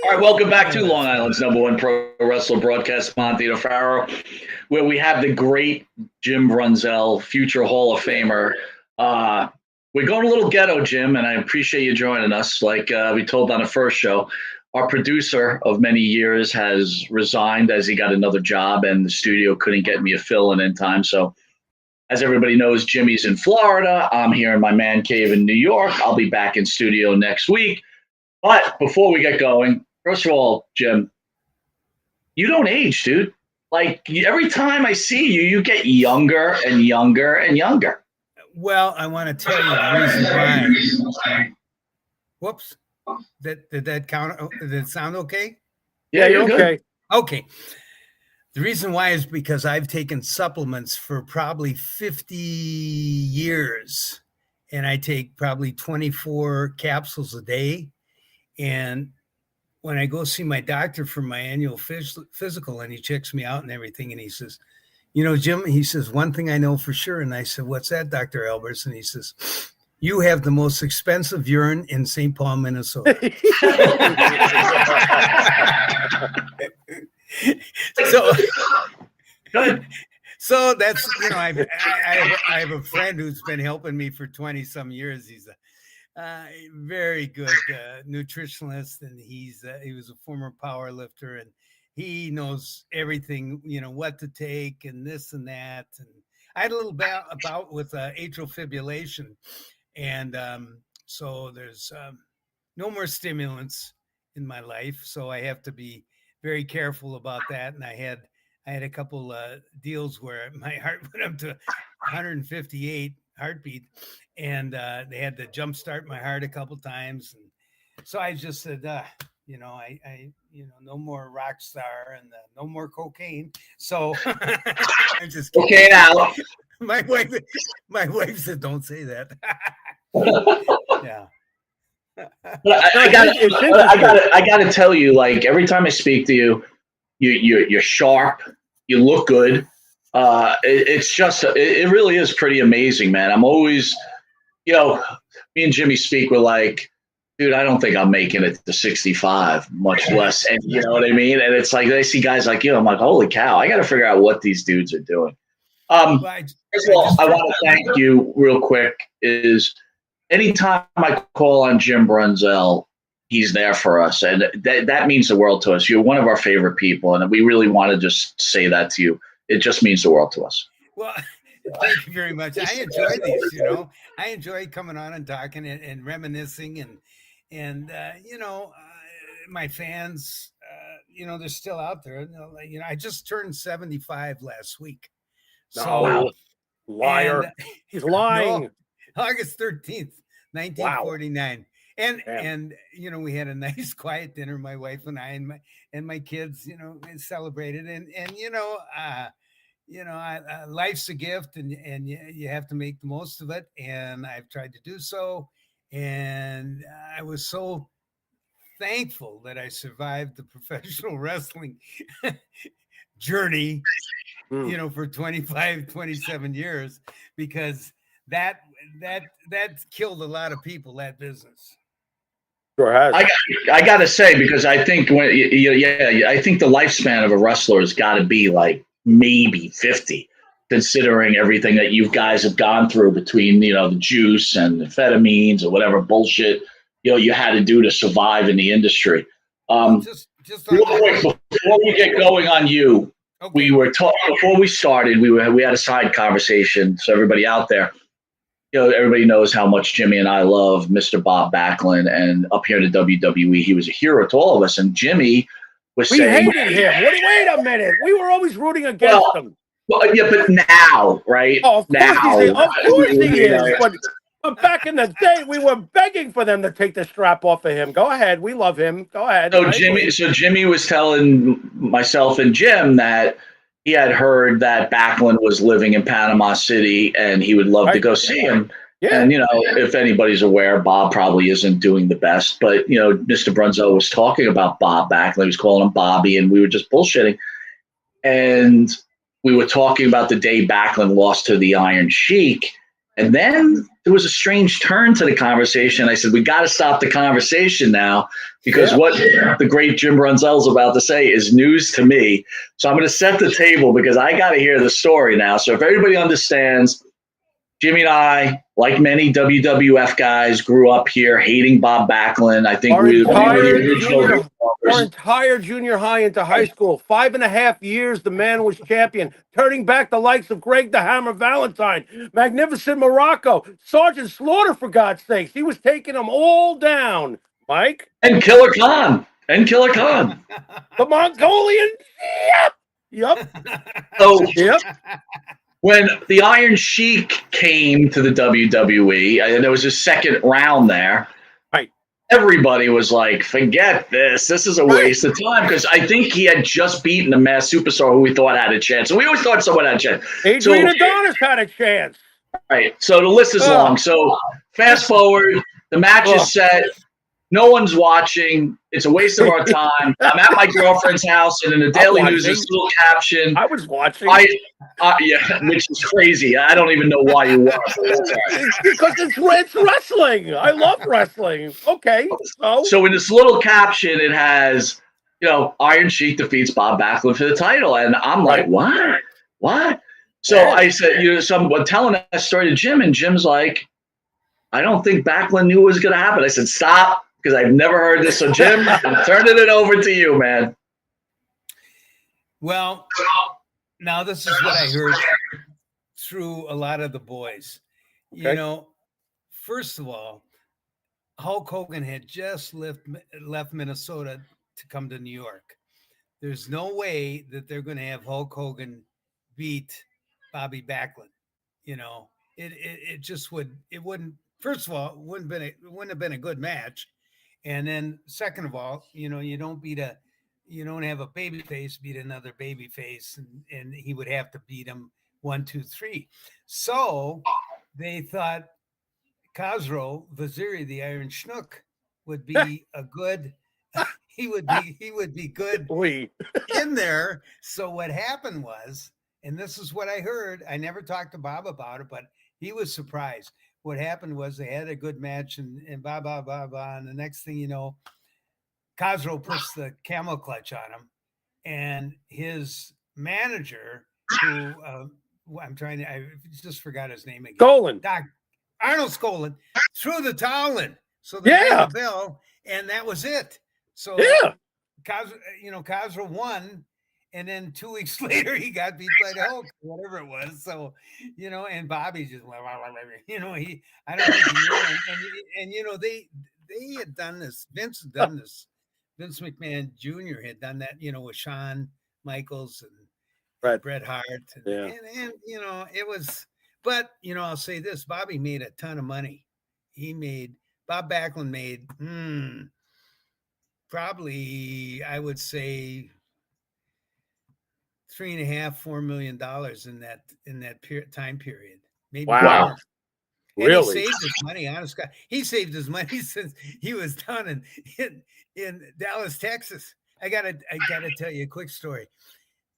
All right, welcome back to Long Island's #1 pro wrestler broadcast, Monte The Pharaoh, where we have the great Jim Brunzell, future Hall of Famer. We're going a little ghetto, Jim, and I appreciate you joining us. Like we told on the first show, our producer of many years has resigned as he got another job, and the studio couldn't get me a fill-in in time. So, as everybody knows, Jimmy's in Florida. I'm here in my man cave in New York. I'll be back in studio next week. But before we get going, first of all, Jim, you don't age, dude. Like every time I see you, you get younger and younger and younger. Well, I want to tell you the reason why. Whoops. Did that count? Did it sound okay? Yeah, you're good. Okay. The reason why is because I've taken supplements for probably 50 years, and I take probably 24 capsules a day. And when I go see my doctor for my annual physical, and he checks me out and everything, and he says, you know, Jim, he says, one thing I know for sure. And I said, what's that, Dr. Albers? And he says, you have the most expensive urine in St. Paul, Minnesota. So that's, you know, I have a friend who's been helping me for 20 some years. He's a very good nutritionalist, and he was a former power lifter, and he knows everything, you know, what to take and this and that. And I had a little about with atrial fibrillation, and so there's no more stimulants in my life, so I have to be very careful about that. And I had a couple deals where my heart went up to 158 heartbeat, and they had to jumpstart my heart a couple times. And so I just said, you know, I no more rock star and no more cocaine. So I'm just kidding. Okay, now my wife said, don't say that. Yeah. I gotta tell you, like every time I speak to you, you're sharp. You look good. It's just, it really is pretty amazing, man. I'm always, you know, me and Jimmy speak. We're like, dude, I don't think I'm making it to 65, much less. And you know what I mean? And it's like, I see guys like you. I'm like, holy cow, I got to figure out what these dudes are doing. First of all, I want to thank you real quick. Is anytime I call on Jim Brunzell, he's there for us. And that means the world to us. You're one of our favorite people. And we really want to just say that to you. It just means the world to us. Well, thank you very much. I enjoy these, you know. I enjoy coming on and talking and reminiscing. And you know, my fans, you know, they're still out there. You know, I just turned 75 last week. So, liar. He's lying. No, August 13th, 1949. Wow. And you know, we had a nice quiet dinner, my wife and I, and my kids, you know, celebrated. And you know, life's a gift, and you have to make the most of it. And I've tried to do so. And I was so thankful that I survived the professional wrestling journey, you know, for 25, 27 years, because that killed a lot of people, that business. Sure has. I got to say, because I think I think the lifespan of a wrestler has got to be like maybe 50, considering everything that you guys have gone through between, you know, the juice and amphetamines or whatever bullshit, you know, you had to do to survive in the industry. Just real quick, before we get going on you, okay. We were talking before we started. We had a side conversation. So everybody out there, you know, everybody knows how much Jimmy and I love Mr. Bob Backlund, and up here in the WWE, he was a hero to all of us. And Jimmy was saying, we hated him. Wait a minute. We were always rooting against him. Well, yeah, but now, right? Oh, of course he is. But back in the day, we were begging for them to take the strap off of him. Go ahead. We love him. Go ahead. So Jimmy was telling myself and Jim that he had heard that Backlund was living in Panama City and he would love to go see him. Yeah. And, you know, if anybody's aware, Bob probably isn't doing the best. But, you know, Mr. Brunzell was talking about Bob Backlund. He was calling him Bobby, and we were just bullshitting. And we were talking about the day Backlund lost to the Iron Sheik. And then there was a strange turn to the conversation. I said, we got to stop the conversation now because what the great Jim Brunzell is about to say is news to me. So I'm going to set the table because I got to hear the story now. So if everybody understands, Jimmy and I, like many WWF guys, grew up here hating Bob Backlund. I think we were the original. Our entire junior high into high school, 5.5 years, the man was champion, turning back the likes of Greg the Hammer Valentine, Magnificent Morocco, Sergeant Slaughter, for God's sakes. He was taking them all down, Mike. And Killer Khan. The Mongolian. Yep. So, when the Iron Sheik came to the WWE, and there was a second round there, right? Everybody was like, forget this. This is a waste of time. Because I think he had just beaten a mass superstar who we thought had a chance. And we always thought someone had a chance. Adrian Adonis had a chance. Right. So the list is long. So fast forward, the match is set. No one's watching. It's a waste of our time. I'm at my girlfriend's house, and in the Daily News, this little caption. I was watching. Yeah, which is crazy. I don't even know why you were. Because it's wrestling. I love wrestling. Okay. So in this little caption, it has, Iron Sheik defeats Bob Backlund for the title. And I'm like, what? So I said, someone telling that story to Jim, and Jim's like, I don't think Backlund knew it was going to happen. I said, stop. Because I've never heard this. So, Jim, I'm turning it over to you, man. Well, now this is what I heard through a lot of the boys. Okay. First of all, Hulk Hogan had just left Minnesota to come to New York. There's no way that they're going to have Hulk Hogan beat Bobby Backlund. It just wouldn't. First of all, it wouldn't have been a good match. And then second of all, you don't have a baby face beat another baby face, and he would have to beat him 1, 2, 3. So they thought Khosrow Vaziri, the Iron Schnook, would be a good he would be good in there. So what happened was, and this is what I heard, I never talked to Bob about it, but he was surprised. What happened was they had a good match and blah, blah, blah, blah. And the next thing you know, Khosrow puts the camel clutch on him. And his manager, who I just forgot his name again. Skolin. Arnold Skolin threw the towel in. So they rang the bell, and that was it. So Khosrow won. And then 2 weeks later, he got beat by the Hulk, whatever it was. So, and Bobby just went, I don't think he knew. And they had done this. Vince had done this. Vince McMahon Jr. had done that, with Shawn Michaels and Bret Hart. And it was, but, I'll say this, Bobby made a ton of money. Bob Backlund made probably, I would say, $3.5-4 million in that time period. Maybe more. Really? He saved his money, honest God. He saved his money since he was down in Dallas, Texas. I gotta tell you a quick story.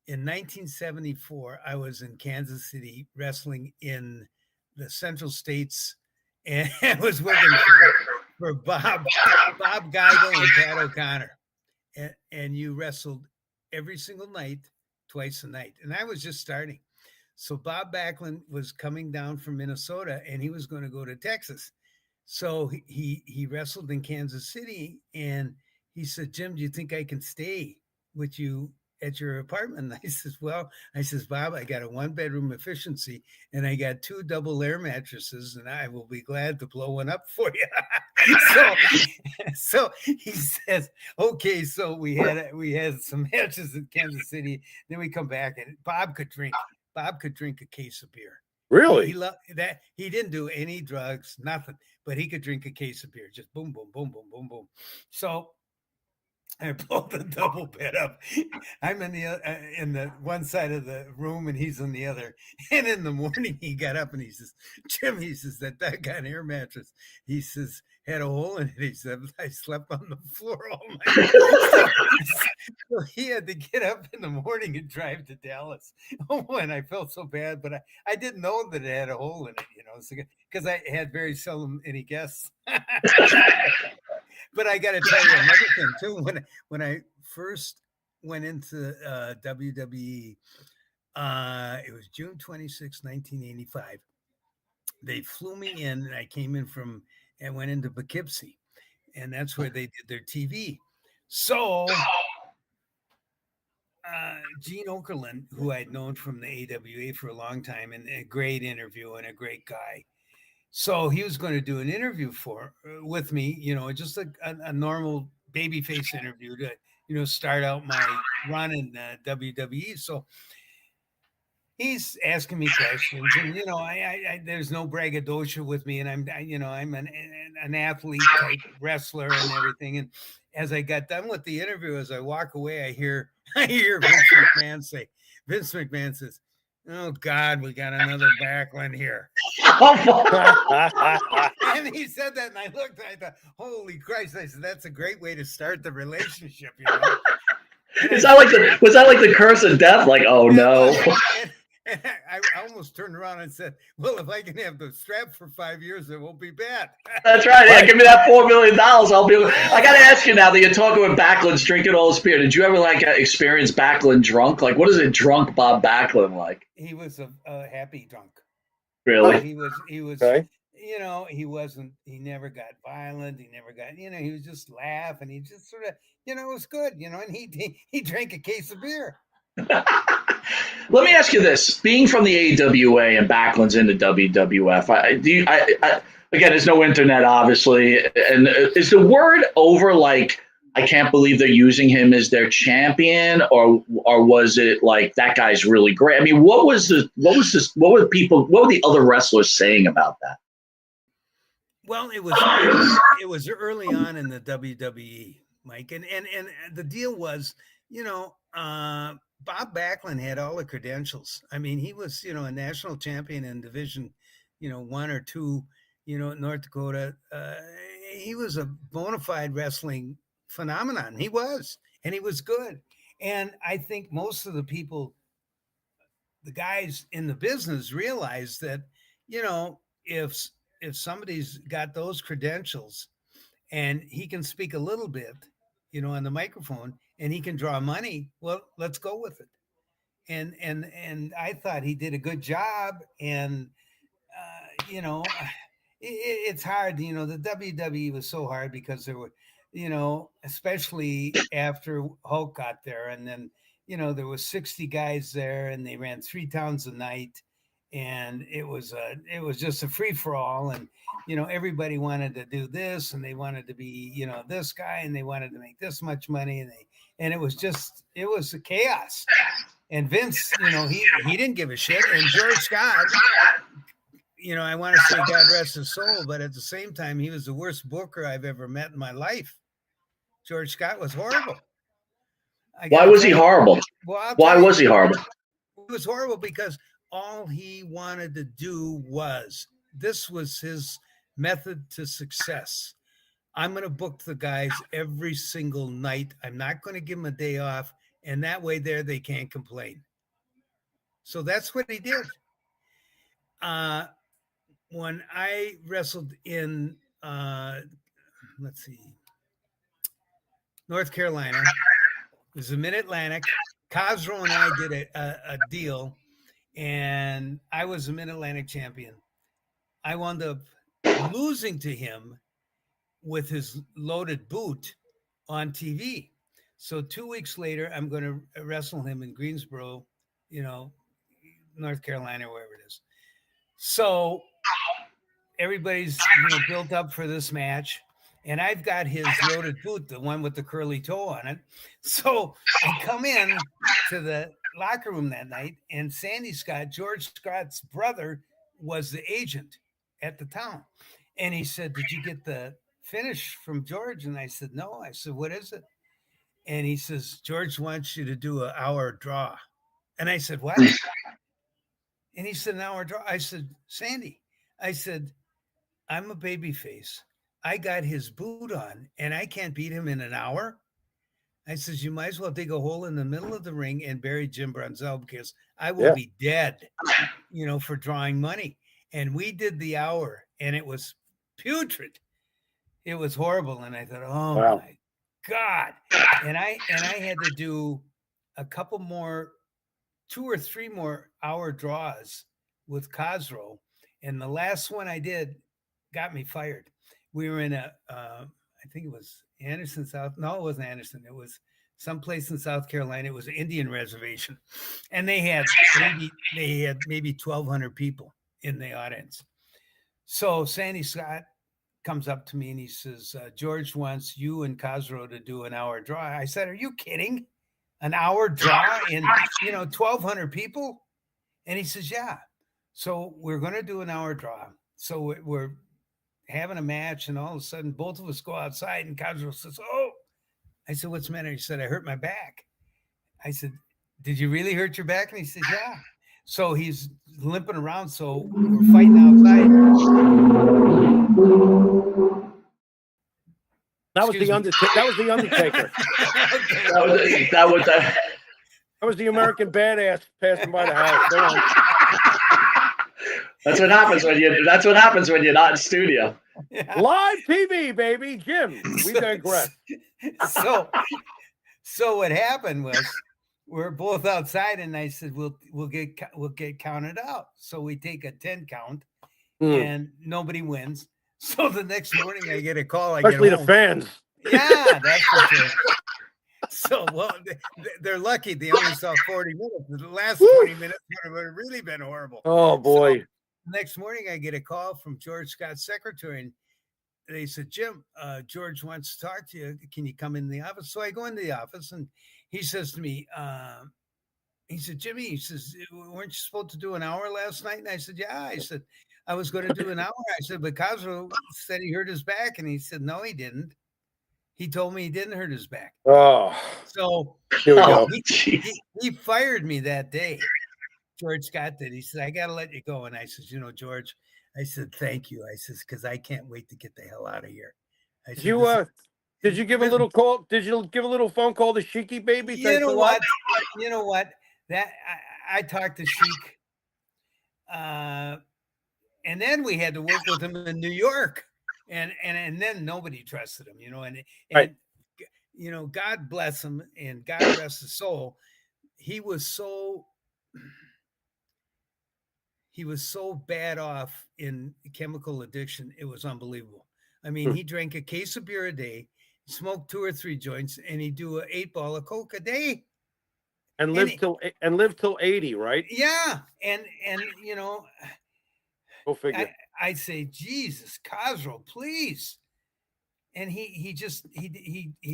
In 1974, I was in Kansas City wrestling in the Central States, and I was working for Bob Geigel and Pat O'Connor, and you wrestled every single night. Twice a night. And I was just starting. So Bob Backlund was coming down from Minnesota and he was going to go to Texas. So he wrestled in Kansas City and he said, Jim, do you think I can stay with you at your apartment? And I says, Bob, I got a 1-bedroom efficiency and I got 2 double air mattresses and I will be glad to blow one up for you. So he says, okay. So we had some matches in Kansas City. Then we come back and Bob could drink a case of beer. Really? He loved that. He didn't do any drugs, nothing, but he could drink a case of beer. Just boom, boom, boom, boom, boom, boom. So I blow the double bed up. I'm in the one side of the room and he's in the other. And in the morning he got up and he says, Jim, he says, that got air mattress. He says, had a hole in it. He said, I slept on the floor all night. So he had to get up in the morning and drive to Dallas. Oh, and I felt so bad, but I didn't know that it had a hole in it, because I had very seldom any guests. But I got to tell you another thing too. When I first went into WWE, it was June 26, 1985. They flew me in, and I came in and went into Poughkeepsie, and that's where they did their TV. So Gene Okerlund, who I'd known from the AWA for a long time, and a great interview and a great guy. So he was going to do an interview with me, just a normal babyface interview to, start out my run in WWE. So he's asking me questions, and I there's no braggadocio with me, and I'm an athlete type wrestler and everything. And as I got done with the interview, as I walk away, I hear Vince McMahon says, "Oh God, we got another Backlund here." And he said that, and I looked, and I thought, "Holy Christ!" I said, "That's a great way to start the relationship." Was that like the curse of death? Like, oh no. And I almost turned around and said, "Well, if I can have the strap for 5 years, it won't be bad." That's right. Yeah, give me that $4 million. I'll be. I got to ask you now that you're talking with Backlund's drinking all his beer. Did you ever experience Backlund drunk? Like, what is a drunk Bob Backlund like? He was a happy drunk. Really? He was. Okay. He never got violent. He never got. He was just laugh, and he just sort of. It was good. And he drank a case of beer. Let me ask you this: being from the AWA and Backlund's into WWF, again, there's no internet, obviously, and is the word over? Like, I can't believe they're using him as their champion, or was it like that guy's really great? I mean, what were the other wrestlers saying about that? Well, it was early on in the WWE, Mike, and the deal was, Bob Backlund had all the credentials. I mean, he was, a national champion in Division, 1 or 2, North Dakota. He was a bona fide wrestling phenomenon. He was, and he was good. And I think most of the guys in the business realized that, if somebody's got those credentials and he can speak a little bit, on the microphone, and he can draw money, well, let's go with it. And I thought he did a good job. And it's hard. The WWE was so hard because there were, especially after Hulk got there, and then there was 60 guys there, and they ran 3 towns a night, and it was just a free for all, and everybody wanted to do this, and they wanted to be this guy, and they wanted to make this much money, and it was a chaos. And Vince, he didn't give a shit, and George Scott, I want to say God rest his soul, but at the same time, he was the worst booker I've ever met in my life. George Scott was horrible. Why was he horrible? Well, why was he horrible? It was horrible because all he wanted to do this was his method to success. I'm going to book the guys every single night. I'm not going to give them a day off. And that way they can't complain. So that's what he did. When I wrestled in, North Carolina, it was a Mid-Atlantic. Cosro and I did a deal, and I was a Mid-Atlantic champion. I wound up losing to him with his loaded boot on TV. So 2 weeks later, I'm going to wrestle him in Greensboro, North Carolina, wherever it is. So everybody's built up for this match, and I've got his loaded boot, the one with the curly toe on it. So I come in to the locker room that night, and Sandy Scott, George Scott's brother, was the agent at the town. And he said, "Did you get the finish from George?" And I said, "No." I said, "What is it?" And he says, "George wants you to do an hour draw." And I said, "What?" And he said, "An hour draw." I said, "Sandy," I said, "I'm a baby face. I got his boot on, and I can't beat him in an hour. I says, you might as well dig a hole in the middle of the ring and bury Jim Brunzell because I will be dead, for drawing money. And we did the hour, and it was putrid. It was horrible. And I thought, oh my God. And I had to do a couple more, 2 or 3 more hour draws with Cosro. And the last one I did got me fired. We were in I think it was Anderson, No, it wasn't Anderson. It was someplace in South Carolina. It was an Indian reservation. And they had maybe 1,200 people in the audience. So Sandy Scott comes up to me and he says, George wants you and Cosro to do an hour draw. I said, are you kidding? An hour draw in 1,200 people? And he says, yeah. So we're going to do an hour draw. So we're having a match, and all of a sudden both of us go outside, and Cosro says, oh. I said, what's the matter? He said, I hurt my back. I said, did you really hurt your back? And he says, yeah. So he's limping around. So we're fighting outside. That was the Undertaker. That was the American Badass passing by the house. That's what happens when you're not in studio. Yeah. Live TV, baby. Jim, we digress. So what happened was we're both outside, and I said, we'll get counted out. So we take a 10 count, and nobody wins. So the next morning I get a call. Especially the fans. Yeah, that's for sure. So, well, they're lucky they only saw 40 minutes. The last 20 minutes would have really been horrible. Oh, boy. So, next morning I get a call from George Scott's secretary, and they said, Jim, George wants to talk to you. Can you come in the office? So I go into the office, and he says to me, he said, Jimmy, he says, weren't you supposed to do an hour last night? And I said, yeah. I said, I was going to do an hour. I said, but Cosro said he hurt his back. And he said, no, he didn't. He told me he didn't hurt his back. Oh, so here we go. He fired me that day. George Scott did. He said, I got to let you go. And I said, George, I said, thank you. I said, because I can't wait to get the hell out of here. I said, did you give a little call? Did you give a little phone call to Sheiky, baby? You know what? That I talked to Sheik. And then we had to work with him in New York. And then nobody trusted him, and right. God bless him and God rest his soul. He was so bad off in chemical addiction. It was unbelievable. I mean, he drank a case of beer a day, smoked 2 or 3 joints, and he'd do an 8-ball of coke a day. And lived till 80, right? Yeah. And go figure. I say, Jesus, Cosro, please. And he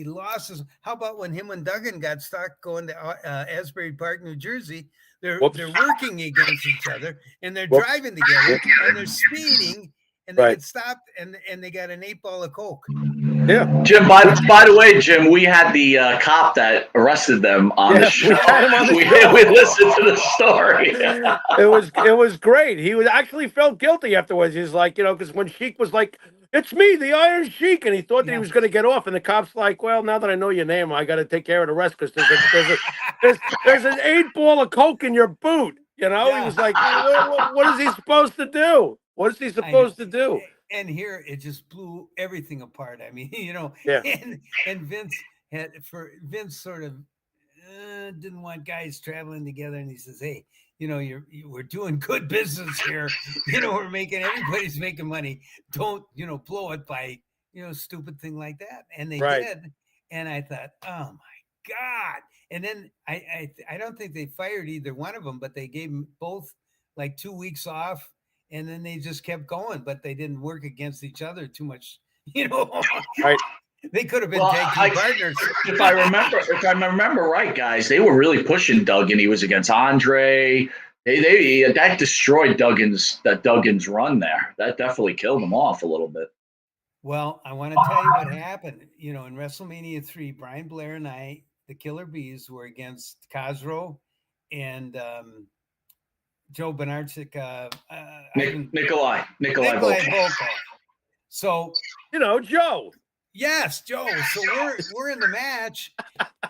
lost his. How about when him and Duggan got stuck going to Asbury Park, New Jersey? They're working against each other, and they're driving together, and they're speeding, and they get stopped, and they got an 8-ball of coke. Yeah, Jim. By the way, Jim, we had the cop that arrested them on the show. We listened to the story. It was great. He actually felt guilty afterwards. He's like, because when Sheik was like, "It's me, the Iron Sheik," and he thought that he was going to get off, and the cop's like, "Well, now that I know your name, I got to take care of the rest because there's an 8-ball of coke in your boot." He was like, "What is he supposed to do? What is he supposed to do?" And here it just blew everything apart. I mean, and Vince sort of didn't want guys traveling together, and he says, "Hey, we're doing good business here. Everybody's making money. Don't blow it by stupid thing like that." And they did, and I thought, oh my God. And then I don't think they fired either one of them, but they gave them both like 2 weeks off. And then they just kept going, but they didn't work against each other too much. Right. They could have been tag team partners. If I remember right, guys, they were really pushing Duggan. He was against Andre. That destroyed Duggan's run there. That definitely killed him off a little bit. Well, I want to tell you what happened. In WrestleMania 3, Brian Blair and I, the Killer Bees, were against Cosro and Joe Benarczyk, Nikolai Volkov. So Joe. yes, Joe. So we're in the match,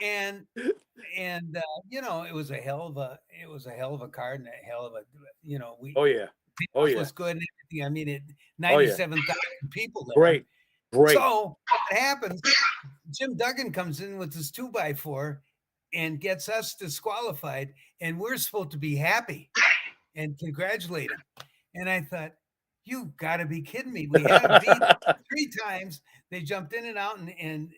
and it was a hell of a card and a hell of a we Oh yeah. Oh yeah. was good and everything. I mean, 97,000 people there. Great. So what happens? Jim Duggan comes in with his 2x4 and gets us disqualified, and we're supposed to be happy and congratulate him. And I thought, you got to be kidding me. We had him beat 3 times. They jumped in and out and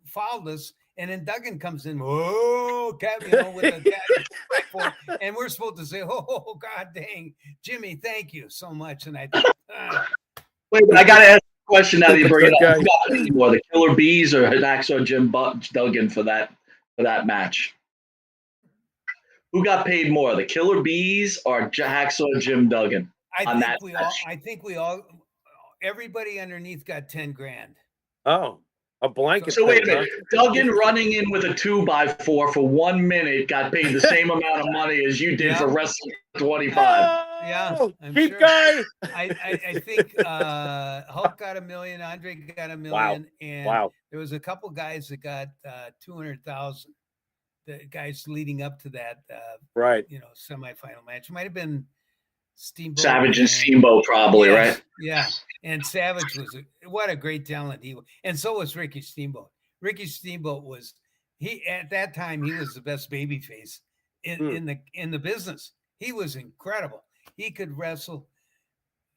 fouled us. And then Duggan comes in, with the and we're supposed to say, oh, God dang, Jimmy, thank you so much. And I thought, wait, I got to ask a question now that you bring it up. Okay. Who got paid more, the Killer Bees or Hacksaw Jim Duggan for that match? Who got paid more, the Killer Bees or Hacksaw Jim Duggan? I think we all, everybody underneath got 10 grand. Oh, a blanket. So wait a minute, Duggan running in with a 2x4 for 1 minute got paid the same amount of money as you did for wrestling 25. Yeah, I'm cheap sure. guy. I think Hulk got $1 million, Andre got $1 million, and there was a couple guys that got 200,000. The guys leading up to that, semifinal match. It might have been Steamboat, Savage and Steamboat, probably, right? Yeah, and Savage what a great talent he was, and so was Ricky Steamboat. Ricky Steamboat at that time he was the best babyface in the business. He was incredible. He could wrestle.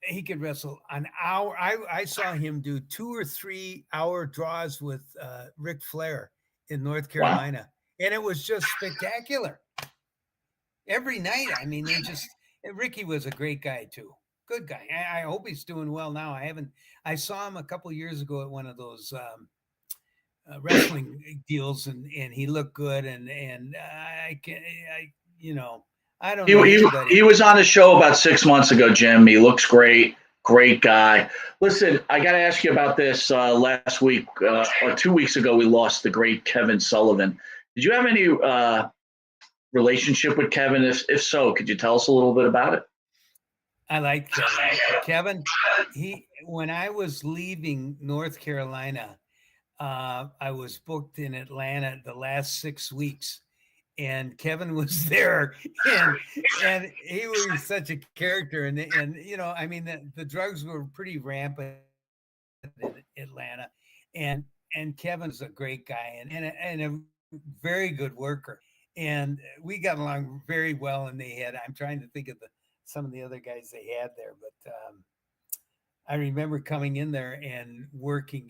He could wrestle an hour. I saw him do 2 or 3 hour draws with Ric Flair in North Carolina. Wow. And it was just spectacular. Every night, I mean, Ricky was a great guy too. Good guy. I hope he's doing well now. I saw him a couple years ago at one of those wrestling deals, and he looked good. And I don't know. He was on a show about 6 months ago, Jim. He looks great. Great guy. Listen, I got to ask you about this. Last week or 2 weeks ago, we lost the great Kevin Sullivan. Did you have any relationship with Kevin? If so, could you tell us a little bit about it? I like Kevin. When I was leaving North Carolina, I was booked in Atlanta the last 6 weeks, and Kevin was there, and he was such a character. And I mean, the drugs were pretty rampant in Atlanta, and Kevin's a great guy and a very good worker, and we got along very well. And I'm trying to think of some of the other guys they had there, but I remember coming in there and working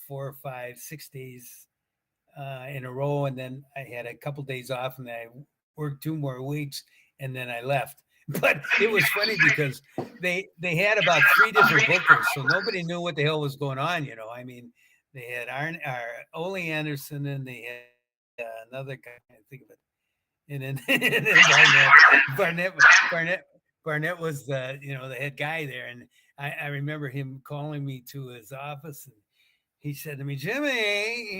4 or 5, 6 days in a row, and then I had a couple days off, and then I worked 2 more weeks, and then I left. But it was funny because they had about 3 different bookers, so nobody knew what the hell was going on. I mean, they had Ole Anderson, and they had another guy, I think of it, and then Barnett was the the head guy there, and I remember him calling me to his office, and he said to me, Jimmy,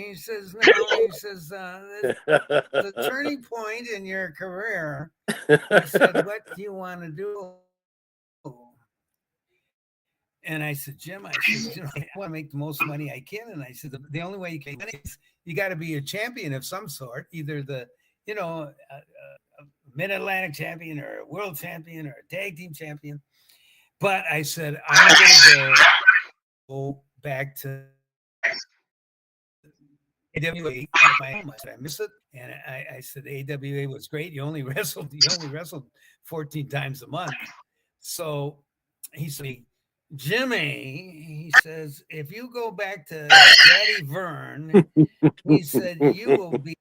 he says, the turning point in your career. He said, what do you want to do? And I said, Jim, I want to make the most money I can. And I said, the only way you can make money is you got to be a champion of some sort, either the, a Mid-Atlantic champion or a world champion or a tag team champion. But I said, I'm going to go back to AWA. I said, I miss it. And I said, AWA was great. You only wrestled 14 times a month. So he said, Jimmy, he says, if you go back to Daddy Vern, he said, you will be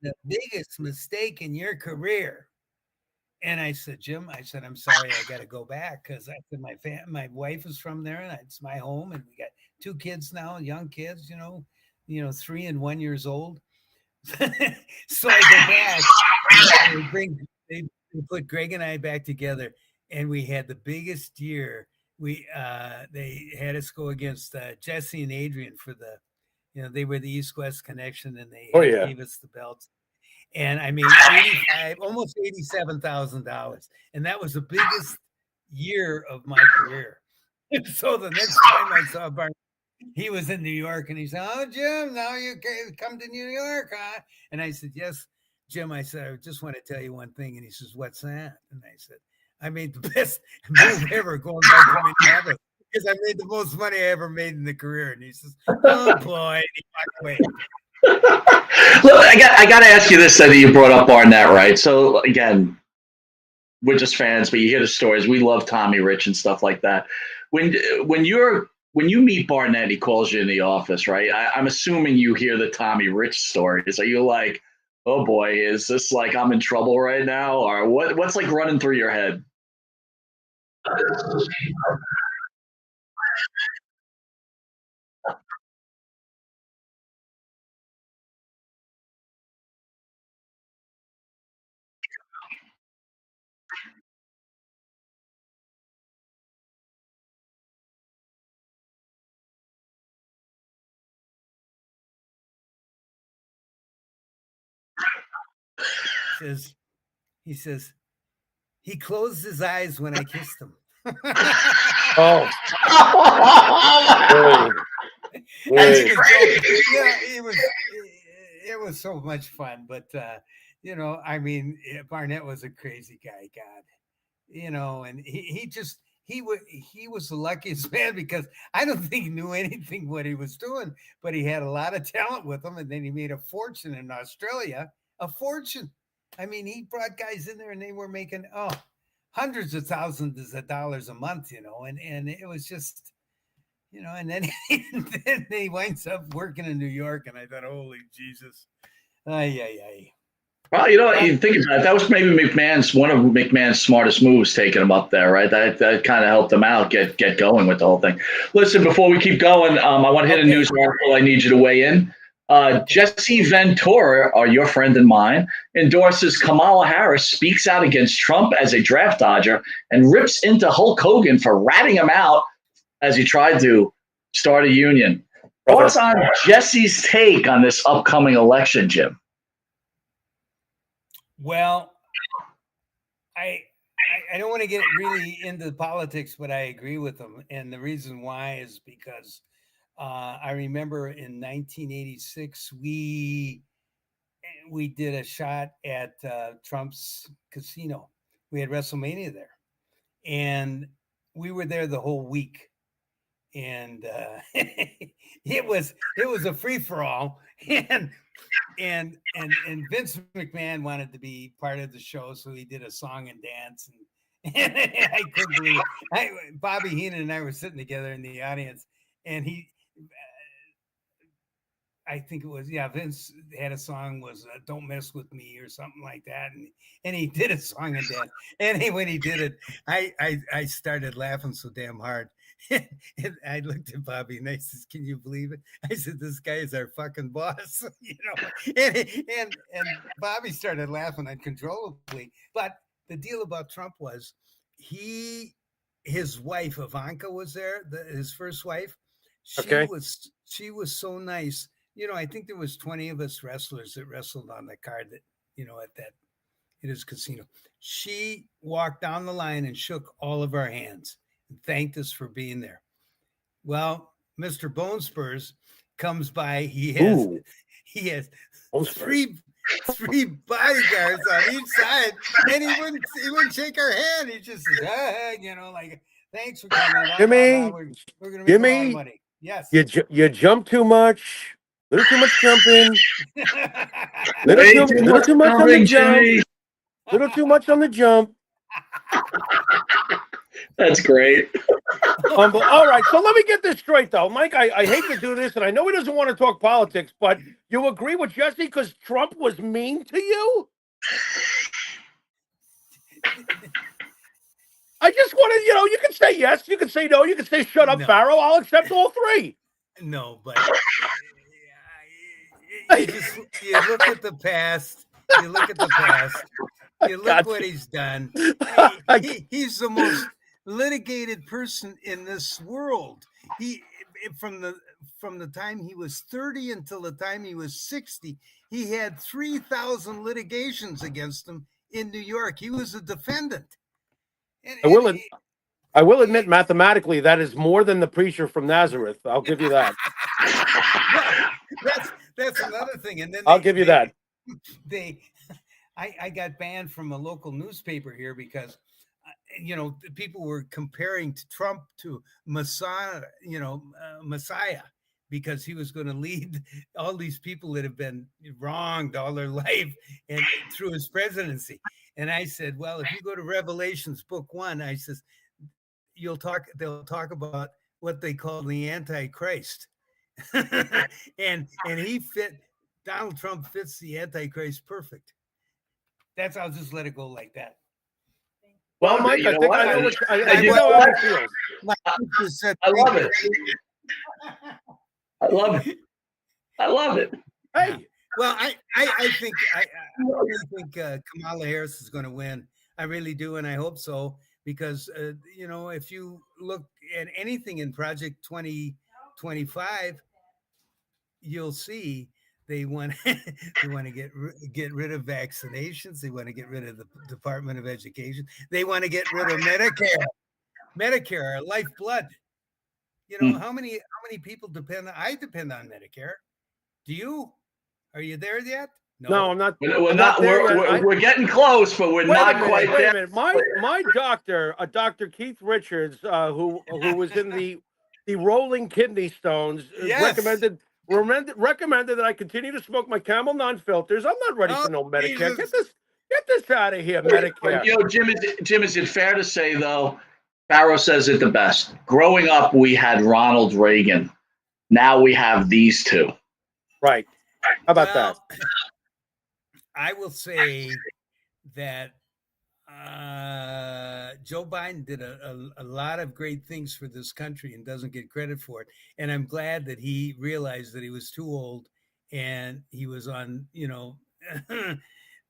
the biggest mistake in your career. And I said, Jim, I'm sorry, I got to go back, because I said my wife is from there, and it's my home, and we got 2 kids now, young kids, 3 and 1 years old. So I go back. They put Greg and I back together, and we had the biggest year. They had us go against Jesse and Adrian for the, they were the East-West connection, and they gave us the belts. And I made almost $87,000, and that was the biggest year of my career. So the next time I saw Barnett, he was in New York, and he said, "Oh, Jim, now you come to New York, huh?" And I said, "Yes, Jim." I said, "I just want to tell you one thing." And he says, "What's that?" And I said, "I made the best move ever going back to Minneapolis because I made the most money I ever made in the career." And he says, "Oh boy," and he walked away. Look, I got to ask you this: that you brought up Barnett, right? So again, we're just fans, but you hear the stories. We love Tommy Rich and stuff like that. When you meet Barnett, he calls you in the office, right? I'm assuming you hear the Tommy Rich stories. Are you like, oh boy, is this like I'm in trouble right now, or what's like running through your head? He says he closed his eyes when I kissed him. Oh, And he was joking. Yeah, it was so much fun. But I mean, Barnett was a crazy guy, God. And he was the luckiest man because I don't think he knew anything what he was doing, but he had a lot of talent with him, and then he made a fortune in Australia, a fortune. I mean, he brought guys in there and they were making hundreds of thousands of dollars a month, and it was just, and then then he winds up working in New York, and I thought, holy Jesus, ay ay ay. Well, you think about it, that was maybe one of McMahon's smartest moves, taking him up there, right? That kind of helped him out get going with the whole thing. Listen, before we keep going, I want to hit a news article. I need you to weigh in. Jesse Ventura, your friend and mine, endorses Kamala Harris, speaks out against Trump as a draft dodger, and rips into Hulk Hogan for ratting him out as he tried to start a union. Thoughts on Jesse's take on this upcoming election, Jim? Well, I don't want to get really into the politics, but I agree with them. And the reason why is because I remember in 1986, we did a shot at Trump's casino. We had WrestleMania there, and we were there the whole week. And it was a free for all, and Vince McMahon wanted to be part of the show, so he did a song and dance, and I couldn't believe it. Bobby Heenan and I were sitting together in the audience, and I think it was, Vince had a song, was "Don't Mess With Me" or something like that, and he did a song and dance. And when he did it, I started laughing so damn hard. And I looked at Bobby and I said, "Can you believe it?" I said, "This guy is our fucking boss," And Bobby started laughing uncontrollably. But the deal about Trump was his wife Ivanka was there, his first wife. She was so nice. I think there was 20 of us wrestlers that wrestled on the card that, at his casino. She walked down the line and shook all of our hands and thanked us for being there. Well, Mr. Bone Spurs comes by. He has three bodyguards on each side, and he wouldn't shake our hand. He just said, like, "Thanks for coming. Jimmy, we're gonna make a lot of money." Yes. You jump too much. Little too much jumping. Little too much on the jump. Little too much on the jump. That's great. All right, so let me get this straight, though. Mike, I hate to do this, and I know he doesn't want to talk politics, but you agree with Jesse because Trump was mean to you? I just want to, you can say yes, you can say no, you can say shut up, Pharaoh. I'll accept all three. No, but you look at the past. You look at the past. You look what he's done. He's the most litigated person in this world. He from the time he was 30 until the time he was 60, he had 3,000 litigations against him in New York. He was a defendant. I will admit, mathematically, that is more than the preacher from Nazareth. I'll give you that. Well, that's another thing. And then I'll give you that. I got banned from a local newspaper here because, people were comparing Trump to Messiah, Messiah, because he was going to lead all these people that have been wronged all their life and through his presidency. And I said, well, if you go to Revelations book 1, I says, they'll talk about what they call the Antichrist. and Donald Trump fits the Antichrist perfect. I'll just let it go like that. Well, Mike, I think I know what I know how it feels. I love it. I love it. I love it. Hey, well, I really think Kamala Harris is going to win. I really do, and I hope so, because if you look at anything in Project 2025, you'll see they want to get rid of vaccinations. They want to get rid of the Department of Education. They want to get rid of Medicare, our lifeblood. How many people depend? I depend on Medicare. Do you? Are you there yet? No, I'm not. We're not. We're getting close, but we're not quite there. Wait a minute. My doctor, Dr. Keith Richards, who was in the rolling kidney stones, yes. recommended that I continue to smoke my Camel non-filters. I'm not ready for no Medicare. Jesus. Get this out of here, Medicare. Jim, is it fair to say though? Pharaoh says it the best. Growing up, we had Ronald Reagan. Now we have these two. Right. How about that? I will say that Joe Biden did a lot of great things for this country and doesn't get credit for it. And I'm glad that he realized that he was too old and he was on,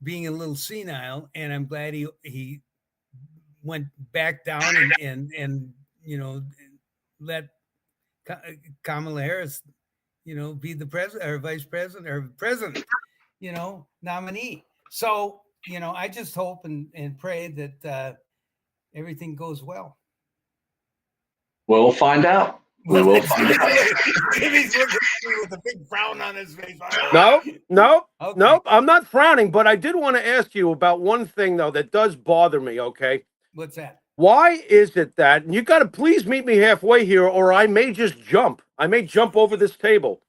being a little senile. And I'm glad he went back down and let Kamala Harris, be the president or vice president or president, nominee. So, I just hope and pray that everything goes well. We'll find out. We will find out. Jimmy's looking at me with a big frown on his face. No, okay. Nope. I'm not frowning, but I did want to ask you about one thing, though, that does bother me, okay? What's that? Why is it that, and you got to please meet me halfway here, or I may just jump. I may jump over this table.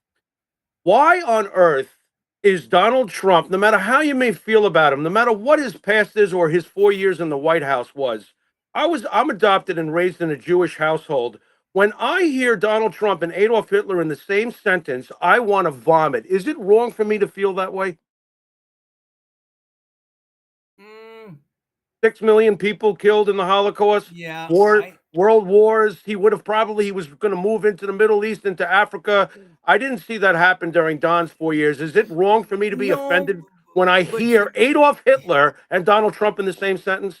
Why on earth is Donald Trump, no matter how you may feel about him, no matter what his past is or his 4 years in the White House was, I'm adopted and raised in a Jewish household. When I hear Donald Trump and Adolf Hitler in the same sentence, I want to vomit. Is it wrong for me to feel that way? 6 million people killed in the Holocaust. Yeah. World wars. He was going to move into the Middle East, into Africa. I didn't see that happen during Don's 4 years. Is it wrong for me to be offended when I hear Adolf Hitler and Donald Trump in the same sentence?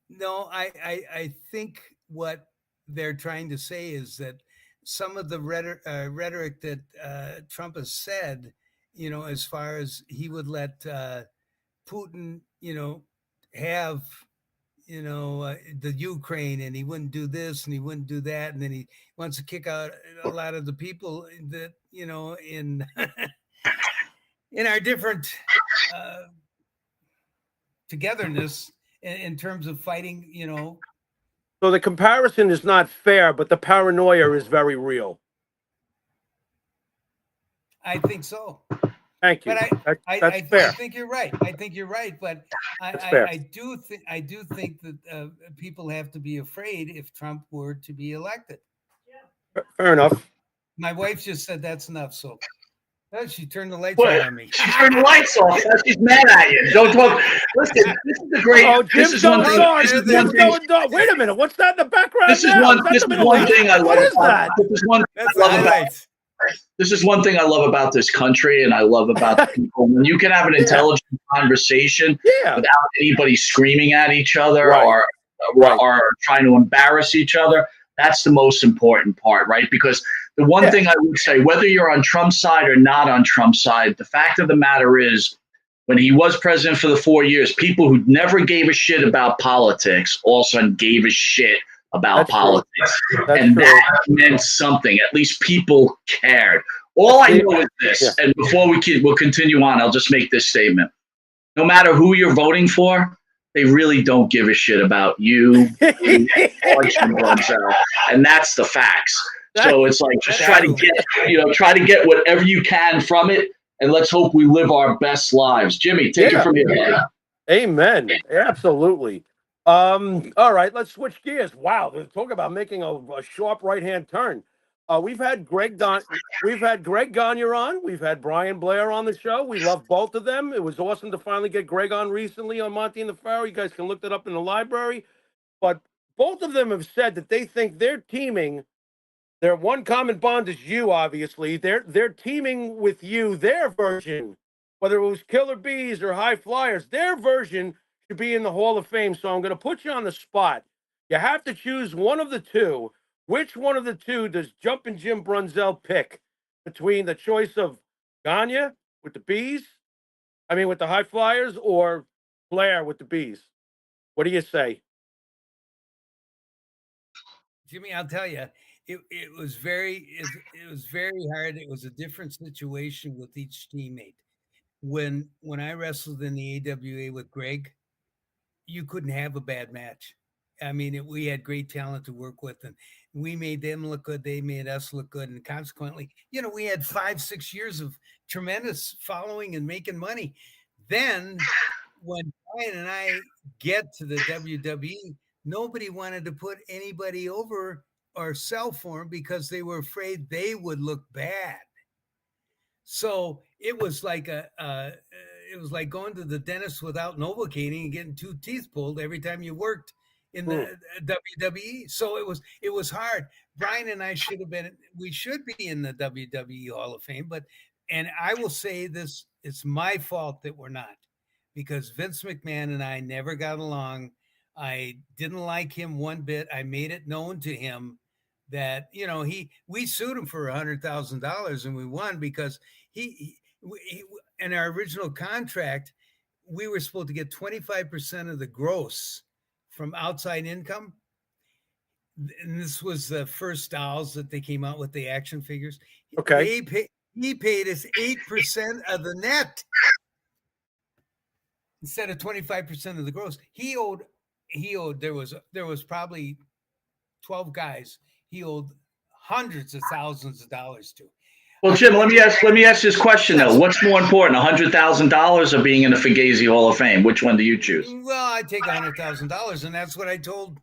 No, I think what they're trying to say is that some of the rhetoric that Trump has said, as far as he would let Putin, have, the Ukraine, and he wouldn't do this and he wouldn't do that. And then he wants to kick out a lot of the people that, in, in our different togetherness in terms of fighting, So the comparison is not fair, but the paranoia is very real. I think so. Thank you. But that's fair. I think you're right. But I do think that people have to be afraid if Trump were to be elected. Fair enough. My wife just said that's enough. So she turned the lights on me. She turned the lights off. She's mad at you. Don't talk. Listen, this is a great. Oh, Jim's going on. Wait a minute. What's that in the background? This is one thing I love. What is that? This is one thing I love about this country, and I love about the people. When you can have an intelligent conversation without anybody screaming at each other or trying to embarrass each other, that's the most important part, right? Because the one thing I would say, whether you're on Trump's side or not on Trump's side, the fact of the matter is, when he was president for the 4 years, people who never gave a shit about politics all of a sudden gave a shit about That's politics. That's And true. that meant something. At least people cared. All I know is this, and before we'll continue on, I'll just make this statement. No matter who you're voting for, they really don't give a shit about you or Jim Brunzell. And that's the facts. So it's like just try to get whatever you can from it, and let's hope we live our best lives. Jimmy, take it from here, buddy. Amen. Absolutely. All right, let's switch gears. Wow, talk about making a sharp right-hand turn. We've had Greg Gagne on. We've had Brian Blair on the show. We love both of them. It was awesome to finally get Greg on recently on Monte the Pharaoh. You guys can look that up in the library. But both of them have said that they think they're teaming. Their one common bond is you, obviously. They're teaming with you, their version, whether it was Killer Bees or High Flyers, their version should be in the Hall of Fame. So I'm going to put you on the spot. You have to choose one of the two. Which one of the two does Jumpin' Jim Brunzell pick between the choice of Gagne with the Bees, with the High Flyers, or Blair with the Bees? What do you say? Jimmy, I'll tell you, it was very hard. It was a different situation with each teammate. When I wrestled in the AWA with Greg, you couldn't have a bad match. We had great talent to work with, and we made them look good. They made us look good, and consequently, we had 5-6 years of tremendous following and making money. Then, when Brian and I get to the WWE, nobody wanted to put anybody over or sell for him because they were afraid they would look bad. So it was like it was like going to the dentist without Novocaine and getting 2 teeth pulled every time you worked in the WWE. So it was hard. Brian and I should be in the WWE Hall of Fame, and I will say this, it's my fault that we're not, because Vince McMahon and I never got along. I didn't like him one bit. I made it known to him that, we sued him for $100,000 and we won because he in our original contract, we were supposed to get 25% of the gross from outside income. And this was the first dolls that they came out with, the action figures. Okay. He paid us 8% of the net instead of 25% of the gross. He owed, there was probably 12 guys he owed hundreds of thousands of dollars to. Well, Jim, let me ask this question though. What's more important, $100,000 or being in the Fugazi Hall of Fame? Which one do you choose? Well, I take $100,000, and that's what I told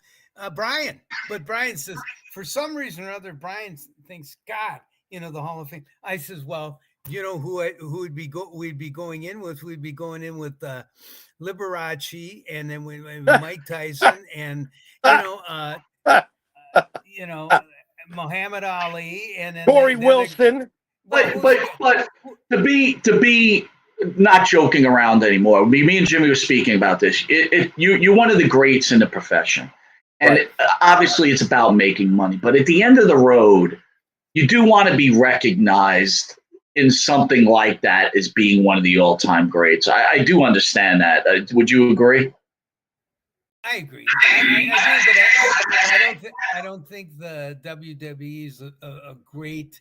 Brian. But Brian says, for some reason or other, Brian thinks, God, the Hall of Fame. I says, well, we'd be going in with? We'd be going in with Liberace, and then Mike Tyson, and Muhammad Ali, and then Corey Wilson. But to be not joking around anymore. Me and Jimmy were speaking about this. You're one of the greats in the profession, and obviously it's about making money. But at the end of the road, you do want to be recognized in something like that as being one of the all-time greats. I do understand that. Would you agree? I agree. I don't think the WWE is a great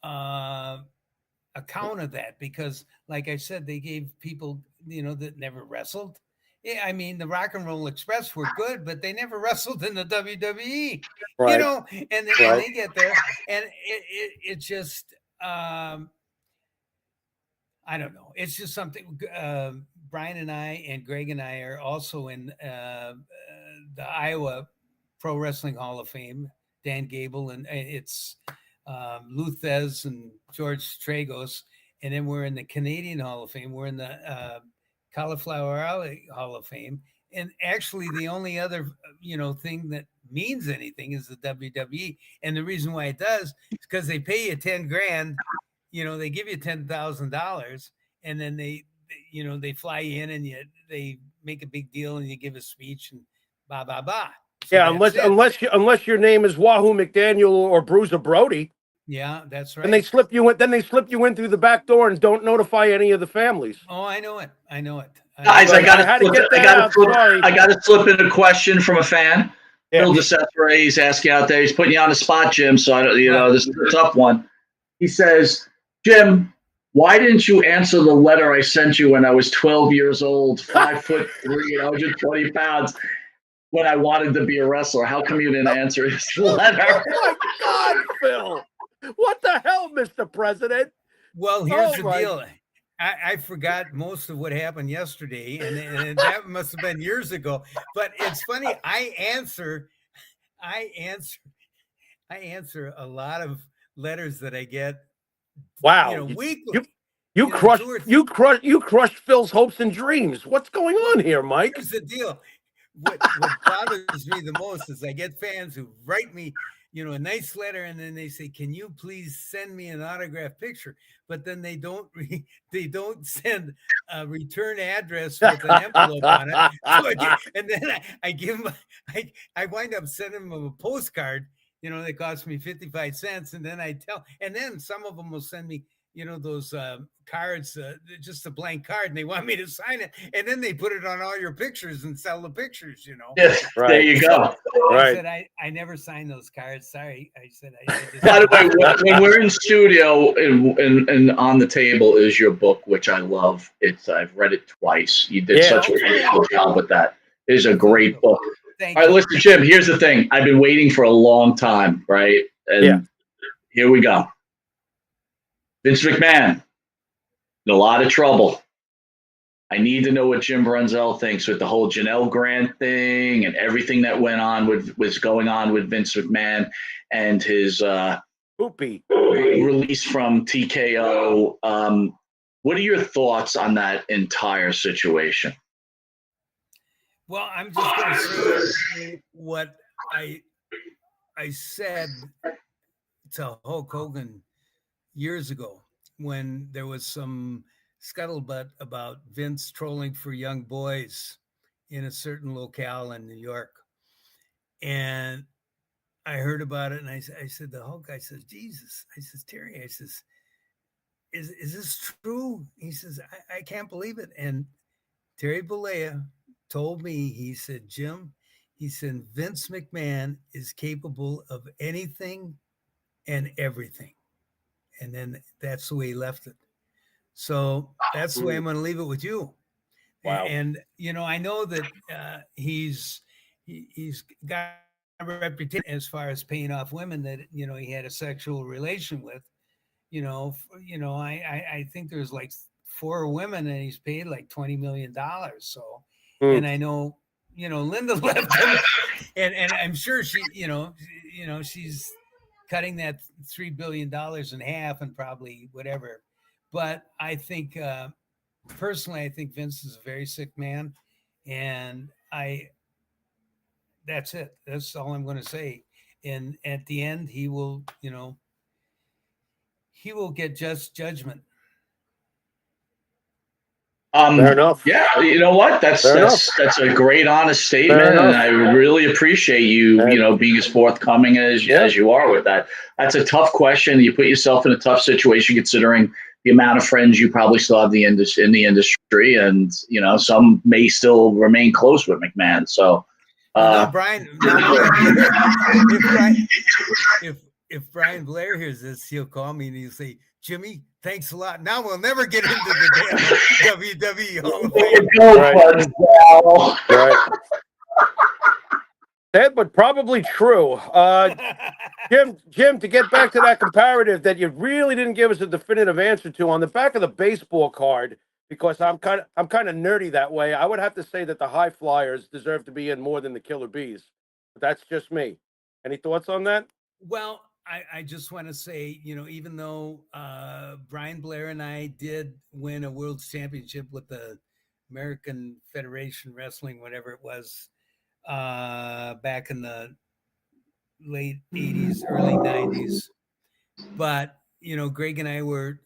account of that, because, like I said, they gave people that never wrestled. Yeah, the Rock and Roll Express were good, but they never wrestled in the WWE. Right. And they get there, and it just I don't know. It's just something. Brian and I and Greg and I are also in the Iowa Pro Wrestling Hall of Fame. Dan Gable, and it's Lou Thez and George Tragos. And then we're in the Canadian Hall of Fame. We're in the Cauliflower Alley Hall of Fame. And actually, the only other thing that means anything is the WWE. And the reason why it does is because they pay you $10,000. They give you $10,000, and then they fly you in, and they make a big deal, and you give a speech, and blah blah blah. So yeah, unless your name is Wahoo McDaniel or Bruiser Brody. Yeah, that's right. And they slip you in. Then they slip you in through the back door and don't notify any of the families. Oh, I know it. Guys, I got to slip in a question from a fan. Yeah. Phil DeCesare, he's asking out there. He's putting you on the spot, Jim. So I don't, this is a tough one. He says, Jim, why didn't you answer the letter I sent you when I was 12 years old, 5'3", 120 pounds, when I wanted to be a wrestler? How come you didn't answer his letter? Oh my God, Phil! What the hell, Mr. President? Well, here's the deal. I forgot most of what happened yesterday, and that must have been years ago. But it's funny. I answer a lot of letters that I get. Wow, weekly. You crushed Phil's hopes and dreams. What's going on here, Mike? Here's the deal. What bothers me the most is I get fans who write me, a nice letter, and then they say, "Can you please send me an autographed picture?" But then they don't send a return address with an envelope on it. And then I give them, I wind up sending them a postcard. That cost me 55 cents, and then and then some of them will send me, those cards, just a blank card, and they want me to sign it, and then they put it on all your pictures and sell the pictures. Yes, right. There you go. I said I never signed those cards. Sorry, I said. By the way, when we're in studio and on the table is your book, which I love. I've read it twice. You did such a wonderful job with that. It is a great book. All right, listen, Jim. Here's the thing. I've been waiting for a long time, right? And here we go. Vince McMahon, in a lot of trouble. I need to know what Jim Brunzell thinks with the whole Janelle Grant thing and everything that was going on with Vince McMahon and his release from TKO. What are your thoughts on that entire situation? Well, I'm just going to say what I said to Hulk Hogan years ago when there was some scuttlebutt about Vince trolling for young boys in a certain locale in New York. And I heard about it, and I said to Hulk, I said, Jesus, I says, Terry, I says, is this true? He says, I can't believe it. And Terry Bollea told me, he said, Jim, he said, Vince McMahon is capable of anything and everything. And then that's the way he left it. So that's the way I'm going to leave it with you. Wow. And I know that he's got a reputation as far as paying off women that he had a sexual relation with. I think there's like 4 women and he's paid like $20 million. So, and I know Linda left him, and I'm sure she she's cutting that $3 billion in half and probably whatever. But I think, personally, I think Vince is a very sick man, and that's it. That's all I'm going to say. And at the end, he will get just judgment. Fair enough. Yeah, you know what? That's a great, honest statement, and I really appreciate you, being as forthcoming as you are with that. That's a tough question. You put yourself in a tough situation considering the amount of friends you probably still have in the industry, and some may still remain close with McMahon. So, Brian, if Brian Blair hears this, he'll call me and he'll say, Jimmy, thanks a lot. Now we'll never get into the damn WWE Hall of Fame. Right. Sad, but probably true. Jim, to get back to that comparative that you really didn't give us a definitive answer to, on the back of the baseball card, because I'm kind of nerdy that way, I would have to say that the High Flyers deserve to be in more than the Killer Bees. But that's just me. Any thoughts on that? Well, I just want to say, even though Brian Blair and I did win a world championship with the American Federation Wrestling, whatever it was, back in the late 80s, early 90s. But, Greg and I were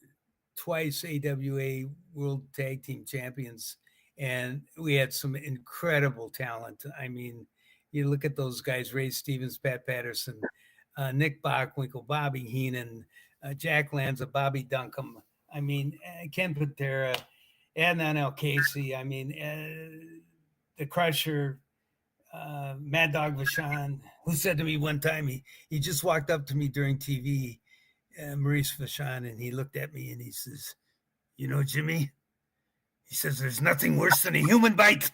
twice AWA World Tag Team Champions, and we had some incredible talent. I mean, you look at those guys, Ray Stevens, Pat Patterson, Nick Bockwinkel, Bobby Heenan, Jack Lanza, Bobby Duncombe. I mean, Ken Patera, Adnan El Casey. I mean, the Crusher, Mad Dog Vachon, who said to me one time, he just walked up to me during TV, Maurice Vachon, and he looked at me and he says, "You know, Jimmy," he says, "there's nothing worse than a human bite."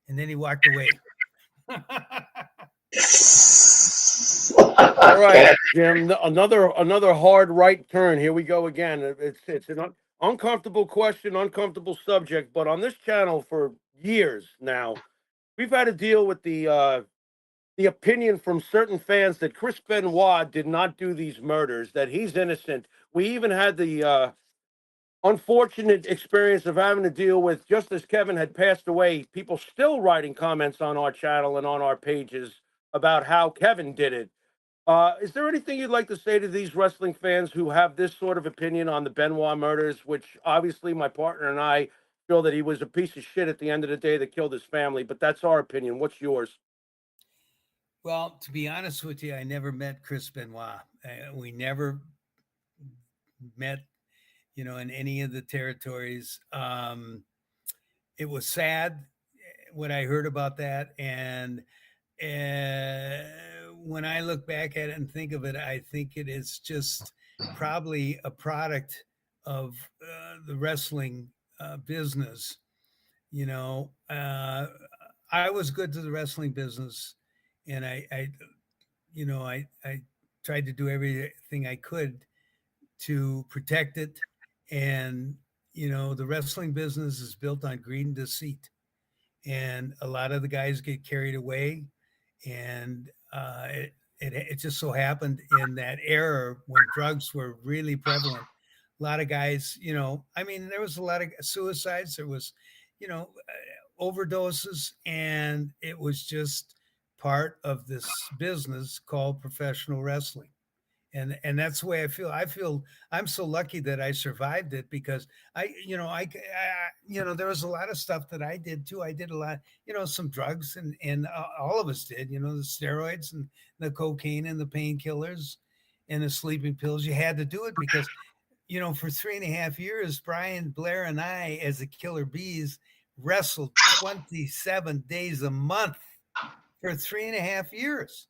And then he walked away. All right, Jim. Another hard right turn. Here we go again. It's an uncomfortable question, uncomfortable subject. But on this channel for years now, we've had to deal with the opinion from certain fans that Chris Benoit did not do these murders, that he's innocent. We even had the unfortunate experience of having to deal with, just as Kevin had passed away, people still writing comments on our channel and on our pages about how Kevin did it. Is there anything you'd like to say to these wrestling fans who have this sort of opinion on the Benoit murders, which obviously my partner and I feel that he was a piece of shit at the end of the day that killed his family, but that's our opinion. What's yours? Well, to be honest with you, I never met Chris Benoit. We never met, in any of the territories. It was sad when I heard about that. And when I look back at it and think of it, I think it is just probably a product of the wrestling business. I was good to the wrestling business, and I tried to do everything I could to protect it. And the wrestling business is built on greed and deceit, and a lot of the guys get carried away. And it just so happened in that era when drugs were really prevalent, a lot of guys, there was a lot of suicides, there was, overdoses, and it was just part of this business called professional wrestling. And that's the way I feel I'm so lucky that I survived it, because there was a lot of stuff that I did too. I did a lot, some drugs, and all of us did, the steroids and the cocaine and the painkillers and the sleeping pills. You had to do it because, for 3.5 years, Brian Blair and I, as the Killer Bees, wrestled 27 days a month for 3.5 years.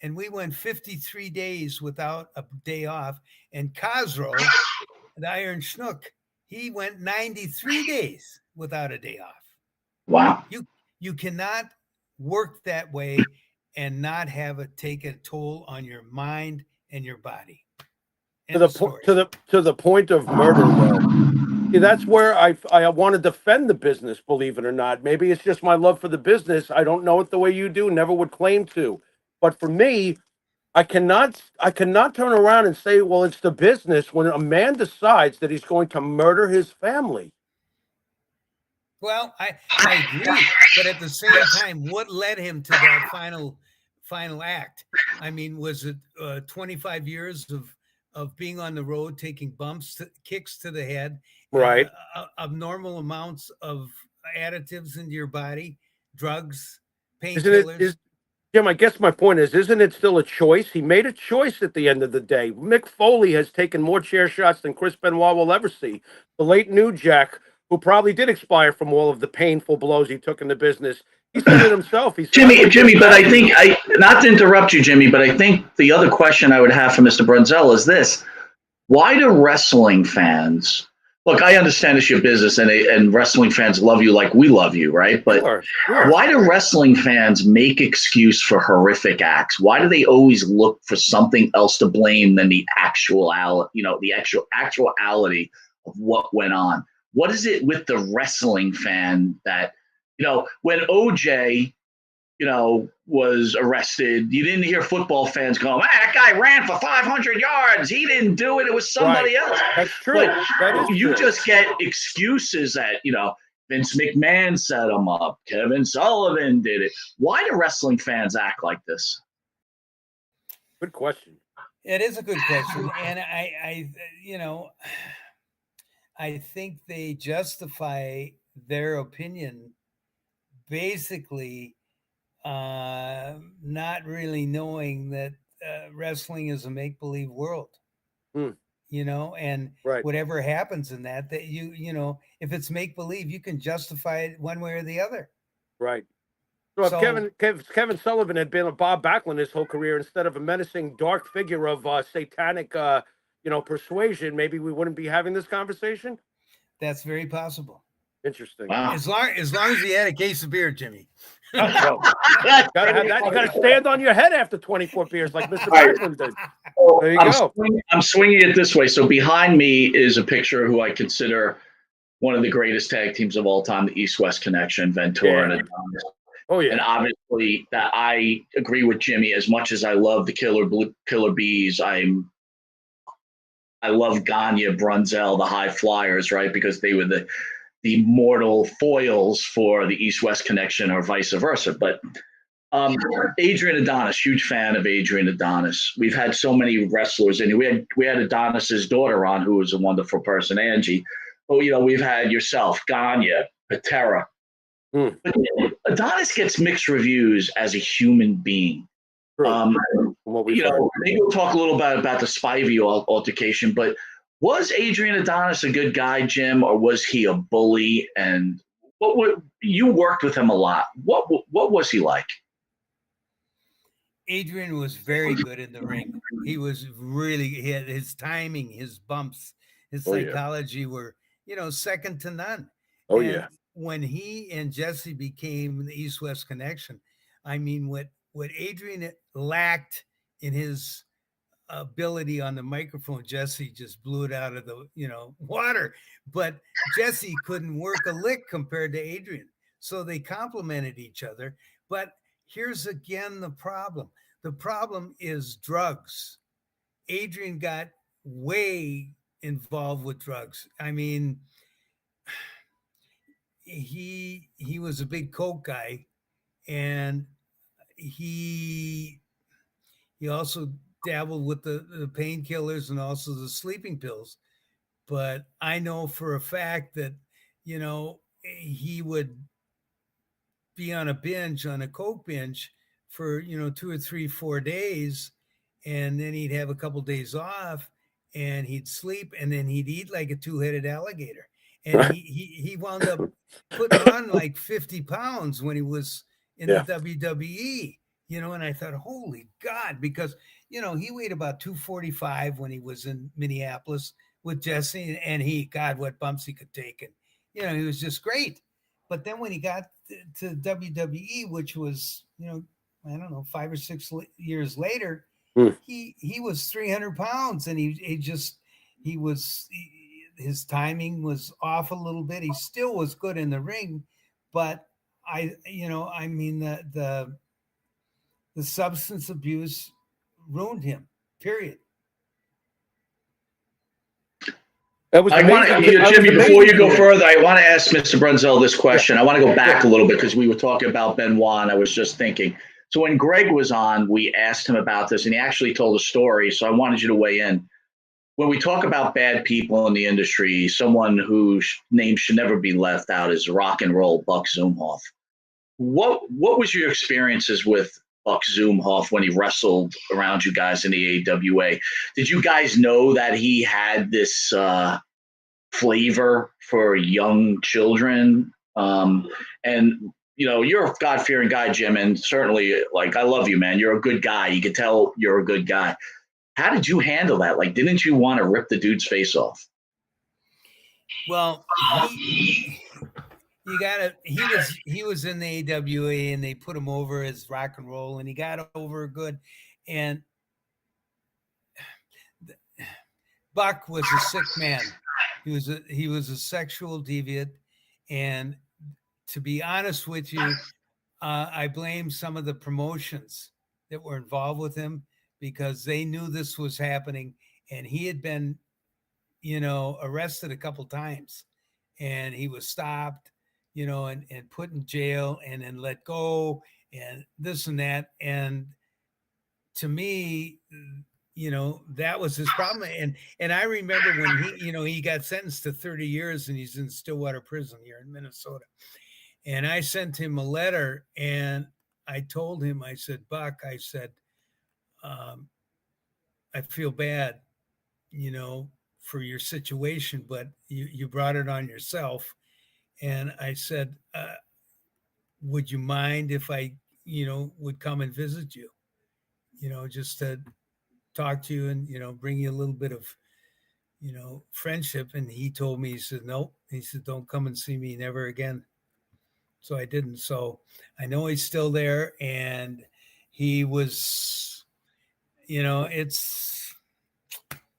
And we went 53 days without a day off. And Khosrow, the Iron Schnook, he went 93 days without a day off. Wow. You cannot work that way and not have it take a toll on your mind and your body. To the point of murder, though. That's where I want to defend the business, believe it or not. Maybe it's just my love for the business. I don't know it the way you do, never would claim to. But for me, I cannot turn around and say, well, it's the business, when a man decides that he's going to murder his family. Well, I agree, but at the same time, what led him to that final act? I mean, was it 25 years of being on the road, taking kicks to the head, right? Abnormal amounts of additives into your body, drugs, painkillers? Jim, I guess my point is, isn't it still a choice? He made a choice at the end of the day. Mick Foley has taken more chair shots than Chris Benoit will ever see. The late New Jack, who probably did expire from all of the painful blows he took in the business, he said it himself. He said, Jimmy, but I think not to interrupt you, Jimmy, but I think the other question I would have for Mr. Brunzell is this: why do wrestling fans? Look, I understand it's your business, and wrestling fans love you like we love you, right? But sure. Why do wrestling fans make excuse for horrific acts? Why do they always look for something else to blame than the actuality of what went on? What is it with the wrestling fan that, when OJ, was arrested, you didn't hear football fans going, that guy ran for 500 yards. He didn't do it. It was somebody else. That's true. That is you true. just get excuses that, Vince McMahon set him up. Kevin Sullivan did it. Why do wrestling fans act like this? Good question. It is a good question. And I think they justify their opinion basically not really knowing that wrestling is a make-believe world. And right. Whatever happens in that if it's make-believe, you can justify it one way or the other. Right. So if So Kevin Sullivan had been a Bob Backlund his whole career instead of a menacing dark figure of satanic, persuasion, maybe we wouldn't be having this conversation. that's very possible. Interesting. Wow. As long as he had a case of beer, Jimmy. Well, gotta have that. You gotta stand on your head after 24 beers, like Mr. Right. Backlund did. Well, There you go. I'm swinging it this way. So behind me is a picture of who I consider one of the greatest tag teams of all time, the East-West Connection, Ventura and Adonis. Oh And yeah. obviously, that I agree with Jimmy. As much as I love the Killer Bees, I love Gagne, Brunzell, the High Flyers, right? Because they were the mortal foils for the East-West Connection, or vice versa. But Adrian Adonis, huge fan of Adrian Adonis. We've had so many wrestlers, and we had Adonis's daughter on, who was a wonderful person, Angie. But we've had yourself, Gagne, Patera. Hmm. But Adonis gets mixed reviews as a human being. True. From what we've heard. Maybe we'll talk a little bit about the Spivey altercation, but was Adrian Adonis a good guy, Jim, or was he a bully? And you worked with him a lot. What was he like? Adrian was very good in the ring. He had his timing, his bumps, his psychology were, second to none. Oh and yeah. When he and Jesse became the East-West Connection, I mean, what Adrian lacked in his ability on the microphone, Jesse just blew it out of the water. But Jesse couldn't work a lick compared to Adrian, so they complemented each other. But here's again the problem. The problem is drugs. Adrian got way involved with drugs. I mean, he was a big coke guy, and he also dabbled with the painkillers and also the sleeping pills. But I know for a fact that he would be on a coke binge for 2 or 3 4 days, and then he'd have a couple days off, and he'd sleep, and then he'd eat like a two-headed alligator, and he wound up putting on like 50 pounds when he was in the WWE, and I thought, holy God, because he weighed about 245 when he was in Minneapolis with Jesse, and God, what bumps he could take, and he was just great. But then when he got to WWE, which was, I don't know, 5 or 6 years later, he was 300 pounds, and his timing was off a little bit. He still was good in the ring, but the substance abuse ruined him, period. Jimmy, before you go further, I want to ask Mr. Brunzell this question. I want to go back a little bit because we were talking about Benoit, and I was just thinking. So when Greg was on, we asked him about this, and he actually told a story. So I wanted you to weigh in. When we talk about bad people in the industry, someone whose name should never be left out is Rock and Roll Buck Zumhofe. What was your experiences with Buck Zumhofe when he wrestled around you guys in the AWA? Did you guys know that he had this flavor for young children? And you're a God-fearing guy, Jim, and certainly, I love you, man. You're a good guy. You can tell you're a good guy. How did you handle that? Didn't you want to rip the dude's face off? Well, he was in the AWA, and they put him over as Rock and Roll, and he got over good. And Buck was a sick man. He was a sexual deviant, and to be honest with you, I blame some of the promotions that were involved with him, because they knew this was happening, and he had been, arrested a couple times, and he was stopped, and put in jail, and then let go, and this and that. And to me, that was his problem. And I remember when he got sentenced to 30 years, and he's in Stillwater Prison here in Minnesota. And I sent him a letter, and I told him, I said, Buck, I said, I feel bad, for your situation, but you brought it on yourself. And I said, would you mind if I, would come and visit you, just to talk to you and, bring you a little bit of, friendship. And he told me, he said, nope. He said, don't come and see me never again. So I didn't. So I know he's still there, and he was, it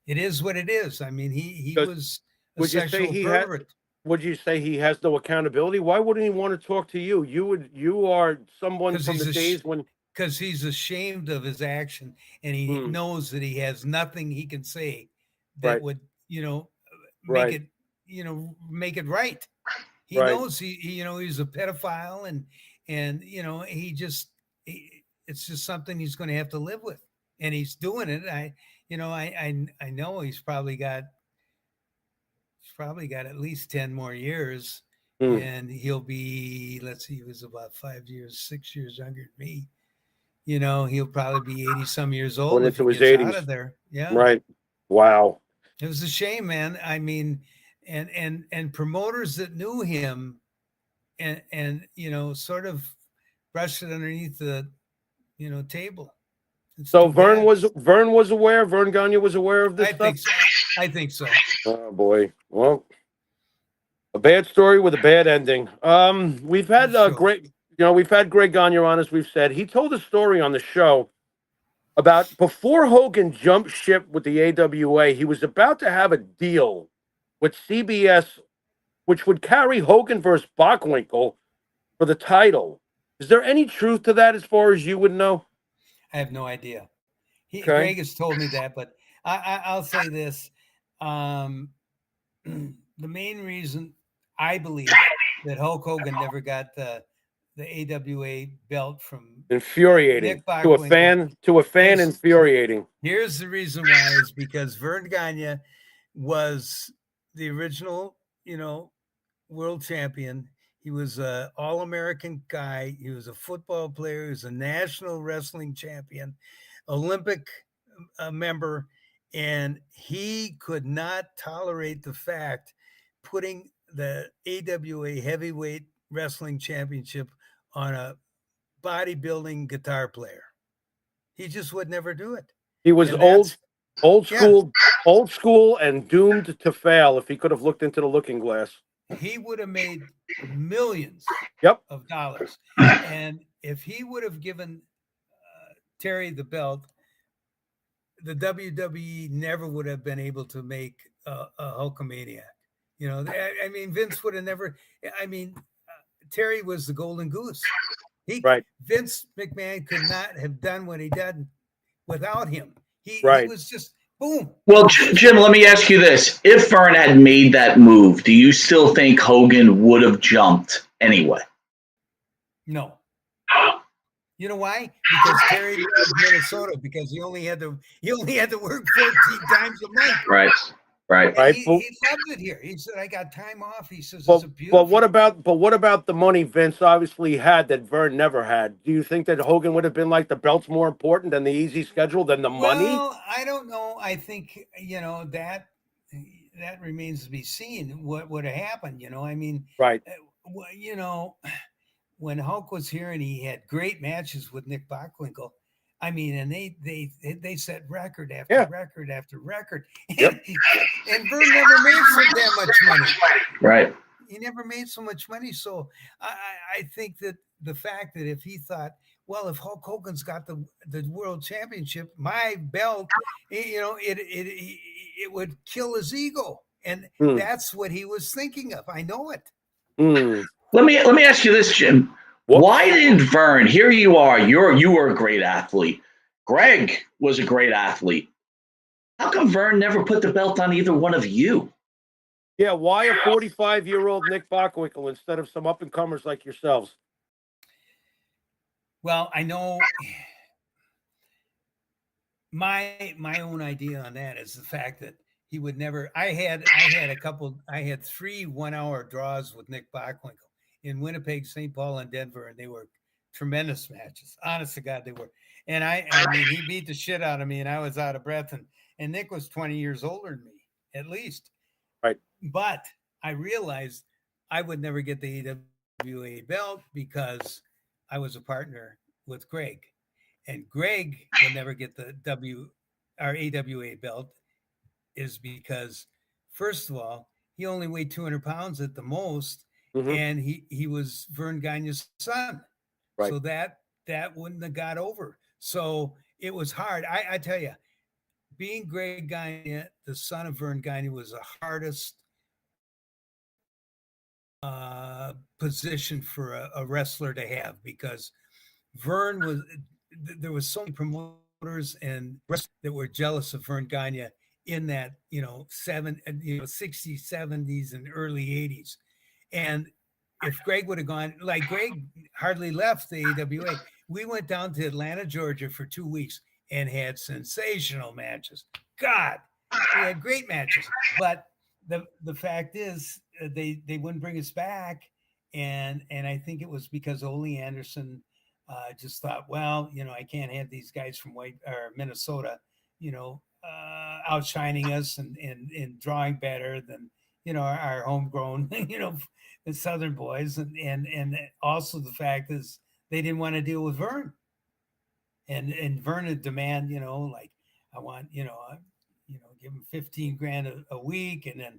is what it is. I mean, he Does, was a would you say sexual he had? pervert Would you say he has no accountability? Why wouldn't he want to talk to you? You are someone because from the days when. he's ashamed of his action, and he Hmm, knows that he has nothing he can say that right, would, make right, it, make it right. He right. knows he's a pedophile, and he just it's just something he's going to have to live with, and he's doing it. I know he's probably got at least 10 more years, Hmm. and he'll be, let's see, he was about 5 years, 6 years younger than me. He'll probably be 80 some years Going old if he into his gets out of 80s, there. Yeah. right? Wow. It was a shame, man. I mean, and promoters that knew him and sort of brushed it underneath the table. It's So too bad. Vern was aware. Vern Gagne was aware of this I stuff. think so. I think so. Oh boy. Well, a bad story with a bad ending. We've had That's true. we've had Greg Gagne on, as we've said. He told a story on the show about before Hogan jumped ship with the AWA, he was about to have a deal with CBS, which would carry Hogan versus Bockwinkel for the title. Is there any truth to that, as far as you would know? I have no idea. Okay. Greg has told me that, but I'll say this: um, the main reason I believe that Hulk Hogan never got the AWA belt from Infuriating Nick to a Bockwinkel. fan. To a fan, Here's infuriating. here's the reason why is because Vern Gagne was the original, world champion. He was a all-American guy. He was a football player. He was a national wrestling champion, Olympic member, and he could not tolerate the fact putting the AWA heavyweight wrestling championship on a bodybuilding guitar player. He just would never do it. He was And that's old yeah, school, old school, and doomed to fail if he could have looked into the looking glass. he would have made millions Yep. of dollars. And if he would have given Terry the belt, the WWE never would have been able to make a Hulkamaniac. I mean, Vince would have never. I mean, Terry was the golden goose. Right. Vince McMahon could not have done what he did without him. He Right. was just boom. Well, Jim, let me ask you this. If Vern had made that move, do you still think Hogan would have jumped anyway? No. You know why? Because Terry loved Minnesota because he only had to work 14 times a month. Right. Right. Right. He loved it here. He said, "I got time off." He says, But, "It's a beautiful." but what about the money Vince obviously had that Vern never had? Do you think that Hogan would have been like, the belt's more important than the easy schedule than the money? Well, I don't know. I think that remains to be seen. What would have happened? I mean, Right. When Hulk was here and he had great matches with Nick Bockwinkel, I mean, and they set record after Yeah. record after record. Yep. And Vern never made so damn much money. Right. He never made so much money. So I think that the fact that if he thought, well, if Hulk Hogan's got the world championship, my belt, it would kill his ego. And that's what he was thinking of. I know it. Let me ask you this, Jim. Whoops. Why didn't Vern? Here you are. You were a great athlete. Greg was a great athlete. How come Vern never put the belt on either one of you? Yeah. Why a 45-year-old Nick Bockwinkel instead of some up and comers like yourselves? Well, I know my own idea on that is the fact that he would never. I had 3 1-hour draws with Nick Bockwinkel in Winnipeg, St. Paul, and Denver, and they were tremendous matches. Honest to God, they were. And I mean, he beat the shit out of me, and I was out of breath. And Nick was 20 years older than me, at least. Right. But I realized I would never get the AWA belt because I was a partner with Greg, and Greg would never get the AWA belt is because, first of all, he only weighed 200 pounds at the most, and he was Vern Gagne's son, Right. so that wouldn't have got over. So it was hard. I tell you, being Greg Gagne, the son of Vern Gagne, was the hardest position for a wrestler to have, because Vern was, there was so many promoters and wrestlers that were jealous of Vern Gagne in that, 60s, 70s, and early 80s. And if Greg would have gone, like Greg hardly left the AWA, we went down to Atlanta, Georgia for 2 weeks and had sensational matches. God, we had great matches. But the fact is, they wouldn't bring us back. And I think it was because Ole Anderson just thought, well, I can't have these guys from Minnesota, outshining us and drawing better than, our homegrown, the Southern boys. And also the fact is they didn't want to deal with Vern. And Vern would demand, like, I want, give him 15 grand a week, and then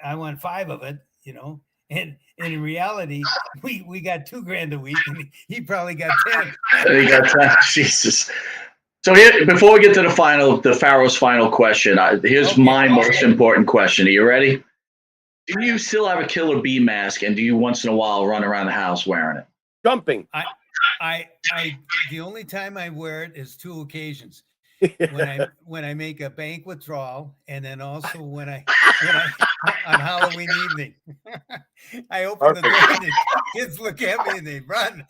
I want 5 of it, And in reality, we got 2 grand a week, and he probably got 10. He got 10. Jesus. So here, before we get to the Pharaoh's final question, here's my most important question. Are you ready? Do you still have a Killer Bee mask, and do you once in a while run around the house wearing it? Jumping. I the only time I wear it is 2 occasions. when I make a bank withdrawal, and then also when I on Halloween evening. I open the door and the kids look at me and they run.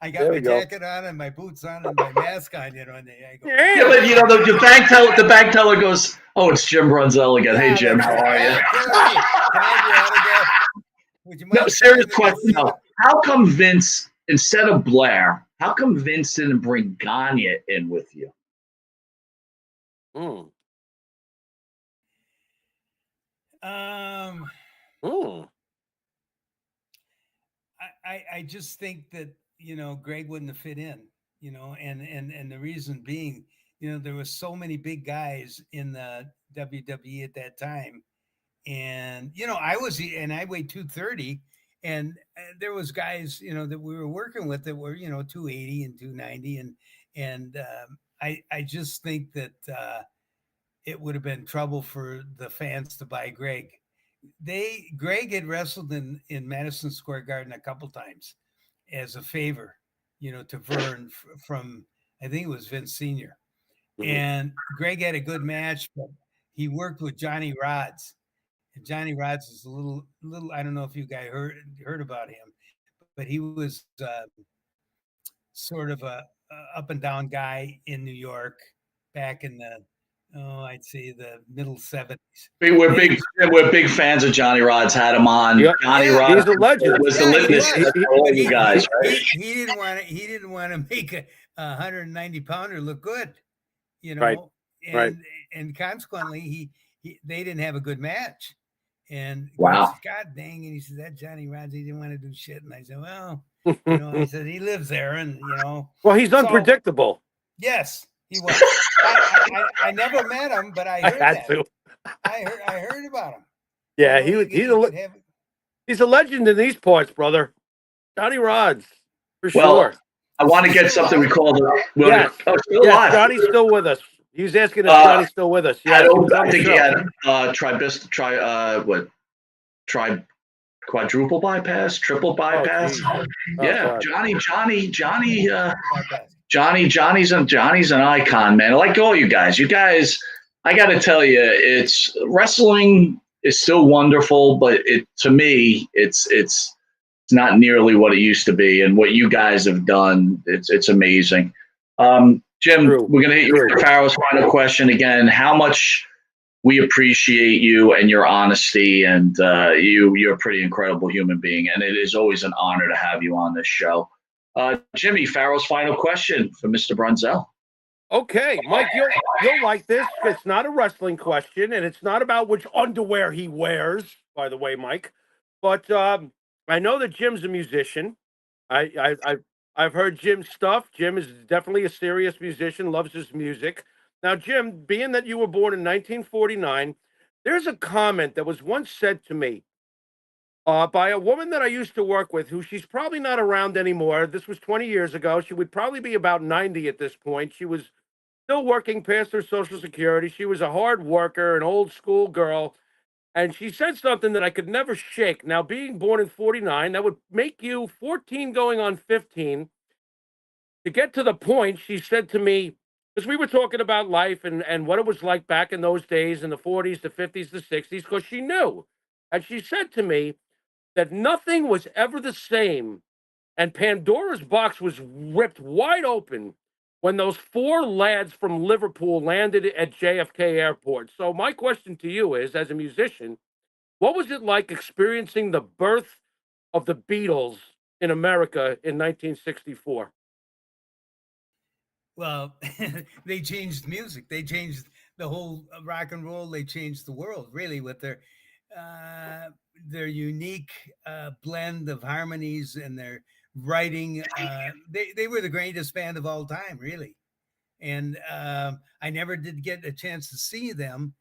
I got my jacket on and my boots on and my mask on, and I go, yeah, but the bank teller goes, "Oh, it's Jim Brunzell again. Hey Jim, how are you?" Can I have your autograph? No, serious question. No. How come Vince, instead of Blair, how come Vince didn't bring Gagne in with you? I just think that, Greg wouldn't have fit in, and the reason being, there was so many big guys in the WWE at that time. And, I weighed 230, and there was guys, that we were working with that were, 280 and 290. And I just think that it would have been trouble for the fans to buy Greg. Greg had wrestled in Madison Square Garden a couple times as a favor, to Vern from, I think it was Vince Sr. And Greg had a good match, but he worked with Johnny Rodz. And Johnny Rodz is a little, I don't know if you guys heard about him, but he was sort of a up and down guy in New York back in the, I'd say the middle 70s. We're big fans of Johnny Rodz. Had him on. Yep. Johnny Rodz was a legend. Was the litmus for all you guys, right? He didn't want to make a 190 pounder look good, Right. And consequently they didn't have a good match. And wow, God dang! And he said that Johnny Rodz, he didn't want to do shit. And I said, well, I said he lives there, and well, he's unpredictable. Yes, he was. I never met him, but I heard I heard about him. Yeah, he's a legend in these parts, brother. Johnny Rodz, for sure. I want to get something we call the. Still alive. Johnny's still with us. He was asking if Johnny's still with us. Yeah, I think he had quadruple bypass, triple bypass. Yeah, Johnny's an icon, man. Like all you guys, I got to tell you, it's wrestling is still wonderful, but to me, it's not nearly what it used to be. And what you guys have done, it's amazing. Jim, we're going to hit you with Pharaoh's final question again. How much we appreciate you and your honesty, and you're a pretty incredible human being, and it is always an honor to have you on this show. Jimmy, Pharaoh's final question for Mr. Brunzell. Okay, Mike, you'll like this. It's not a wrestling question, and it's not about which underwear he wears, by the way, Mike. But I know that Jim's a musician. I've heard Jim's stuff. Jim is definitely a serious musician, loves his music. Now, Jim, being that you were born in 1949, there's a comment that was once said to me by a woman that I used to work with, who she's probably not around anymore. This was 20 years ago. She would probably be about 90 at this point. She was still working past her Social Security. She was a hard worker, an old school girl. And she said something that I could never shake. Now, being born in 49, that would make you 14 going on 15. To get to the point, she said to me, because we were talking about life and what it was like back in those days in the 40s, the 50s, the 60s, because she knew. And she said to me that nothing was ever the same. And Pandora's box was ripped wide open when those four lads from Liverpool landed at JFK Airport. So, my question to you is, as a musician, what was it like experiencing the birth of the Beatles in America in 1964? Well, they changed music. They changed the whole rock and roll. They changed the world really with their unique blend of harmonies and their writing. They were the greatest band of all time, really. And I never did get a chance to see them,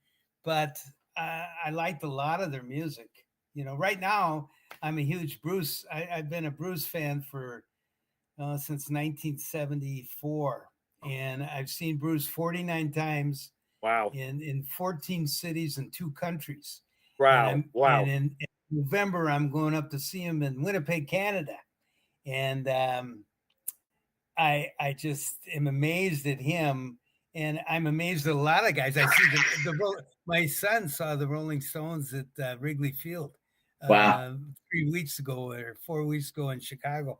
but I liked a lot of their music. You know, right now I'm a huge Bruce. I've been a Bruce fan for since 1974, and I've seen Bruce 49 times Wow. in 14 cities and 2 countries. Wow. Wow. And in November I'm going up to see him in Winnipeg, Canada, and I just am amazed at him, and I'm amazed at a lot of guys. I see my son saw the Rolling Stones at Wrigley Field Wow. 3 weeks ago or 4 weeks ago in Chicago,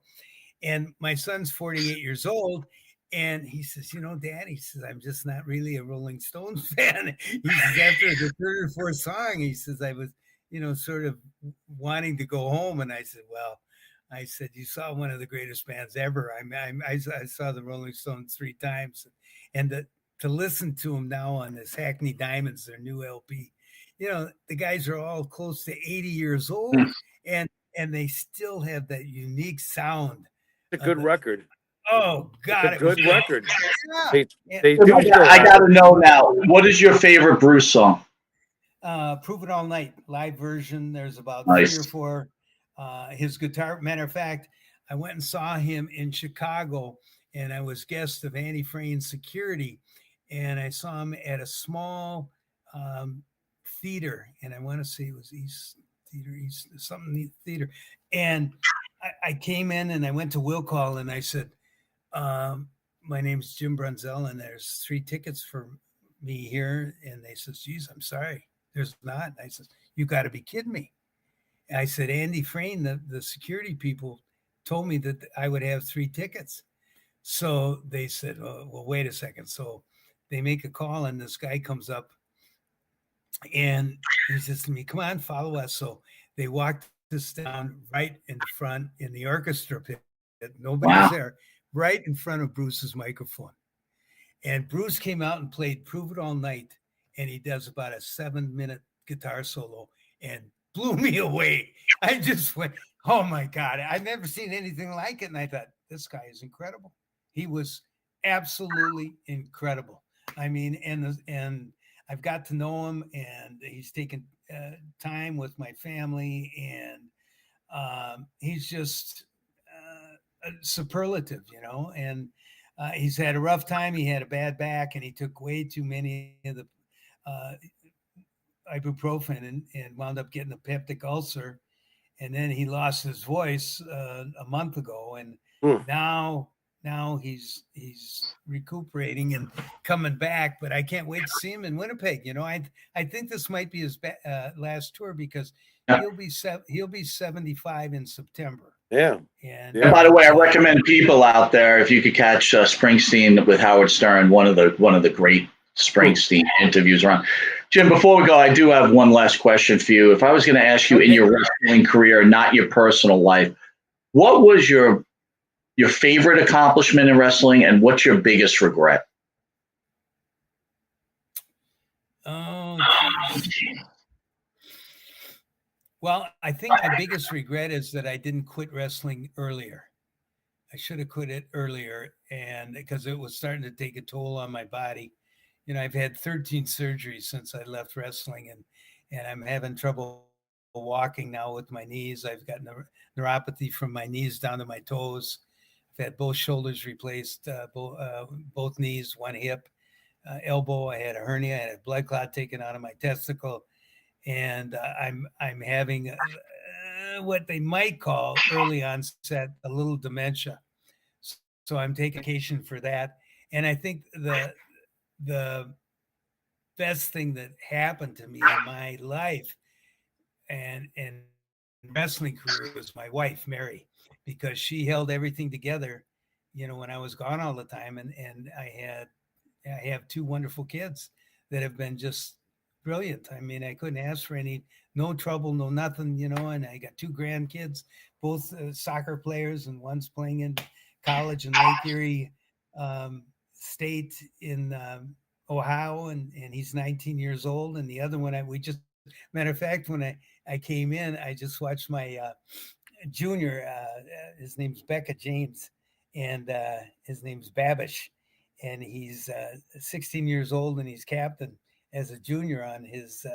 and my son's 48 years old. And he says, you know, Dad, he says, I'm just not really a Rolling Stones fan. He says, after the third or fourth song, he says, I was, you know, sort of wanting to go home. And I said, well, I said, you saw one of the greatest bands ever. I saw the Rolling Stones 3 times. And to listen to them now on this Hackney Diamonds, their new LP, you know, the guys are all close to 80 years old, and they still have that unique sound. It's a good record. Oh God, it's a good record. Yeah. They do I got to know now. What is your favorite Bruce song? Prove It All Night live version. There's about Nice. 3 or 4. His guitar. Matter of fact, I went and saw him in Chicago, and I was guest of Andy Frain's Security, and I saw him at a small theater, and I want to say it was East something theater, and I came in and I went to Will Call and I said, my name's Jim Brunzell, and there's 3 tickets for me here. And they says, geez, I'm sorry, there's not. And I said, you got to be kidding me. And I said, Andy Frain, the security people told me that I would have 3 tickets. So they said, oh, well, wait a second. So they make a call, and this guy comes up and he says to me, come on, follow us. So they walked us down right in front in the orchestra pit. Nobody's there, right in front of Bruce's microphone. And Bruce came out and played Prove It All Night. And he does about a 7-minute guitar solo and blew me away. I just went, oh my God, I've never seen anything like it. And I thought, this guy is incredible. He was absolutely incredible. I mean, and I've got to know him, and he's taken time with my family, and he's just a superlative, you know. And he's had a rough time. He had a bad back, and he took way too many of the ibuprofen and wound up getting a peptic ulcer. And then he lost his voice a month ago, and now he's recuperating and coming back. But I can't wait to see him in Winnipeg. You know, I think this might be his last tour, because he'll be 75 in September. Yeah. And by the way, I recommend people out there, if you could catch Springsteen with Howard Stern, one of the great Springsteen interviews around. Jim, before we go, I do have one last question for you. If I was going to ask you in your wrestling career, not your personal life, what was your favorite accomplishment in wrestling, and what's your biggest regret? Oh, Well, I think my biggest regret is that I didn't quit wrestling earlier. I should have quit it earlier, and because it was starting to take a toll on my body. I've had 13 surgeries since I left wrestling, and I'm having trouble walking now with my knees. I've got neuropathy from my knees down to my toes. I've had both shoulders replaced, both knees, one hip, elbow. I had a hernia. I had a blood clot taken out of my testicle, and I'm having what they might call early onset a little dementia. So I'm taking vacation for that, and I think the best thing that happened to me in my life and wrestling career was my wife Mary, because she held everything together, when I was gone all the time, and I have two wonderful kids that have been just brilliant. I mean, I couldn't ask for no trouble, no nothing, and I got two grandkids, both soccer players, and one's playing in college in Lake Erie State in Ohio, and he's 19 years old. And the other one, matter of fact, when I came in, I just watched my junior, his name's Becca James, and his name's Babish, and he's 16 years old, and he's captain as a junior on his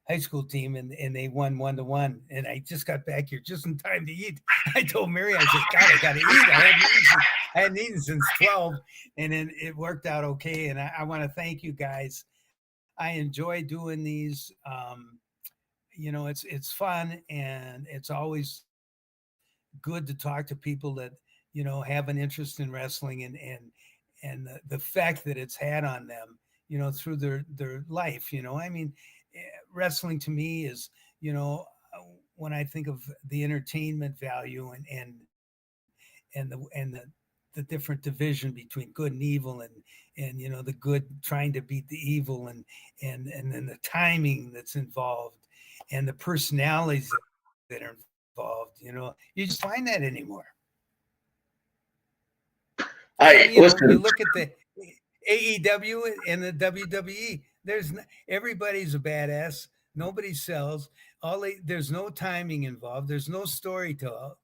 high school team, and they won 1-1. And I just got back here just in time to eat. I told Mary, I said, God, I got to eat. I hadn't eaten since 12, and then it worked out okay. And I want to thank you guys. I enjoy doing these. It's fun, and it's always good to talk to people that have an interest in wrestling, and the effect that it's had on them, through their life. I mean, wrestling to me is, when I think of the entertainment value and the different division between good and evil, and the good trying to beat the evil, and then the timing that's involved, and the personalities that are involved. You just find that anymore. You look at the AEW and the WWE. Everybody's a badass. Nobody sells. There's no timing involved. There's no storytelling.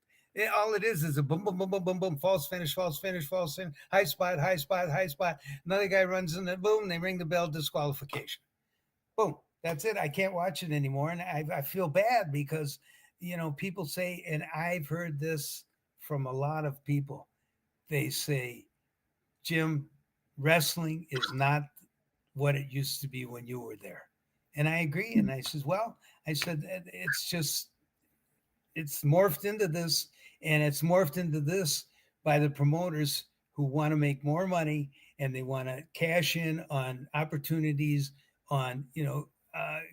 All it is a boom, boom, boom, boom, boom, boom, false finish, false finish, false finish, high spot, high spot, high spot. Another guy runs in, the boom, they ring the bell, disqualification. Boom, that's it. I can't watch it anymore, and I feel bad because people say, and I've heard this from a lot of people. They say, Jim, wrestling is not what it used to be when you were there. And I agree. And I said, it's morphed into this, and it's morphed into this by the promoters who want to make more money, and they want to cash in on opportunities on,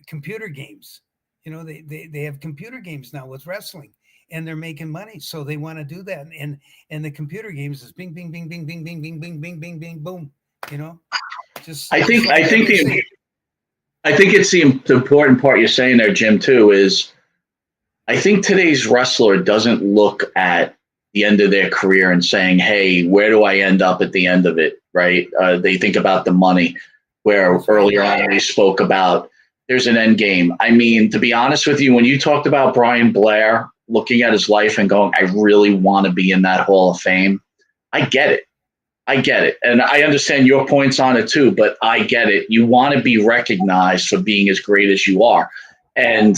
computer games. They have computer games now with wrestling, and they're making money. So they want to do that. And the computer games is bing, bing, bing, bing, bing, bing, bing, bing, bing, bing, bing, boom. I think it's the important part you're saying there, Jim, too, is I think today's wrestler doesn't look at the end of their career and saying, hey, where do I end up at the end of it? Right. They think about the money, where earlier on we spoke about there's an end game. I mean, to be honest with you, when you talked about Brian Blair looking at his life and going, I really want to be in that Hall of Fame. I get it. And I understand your points on it too, but I get it. You want to be recognized for being as great as you are. And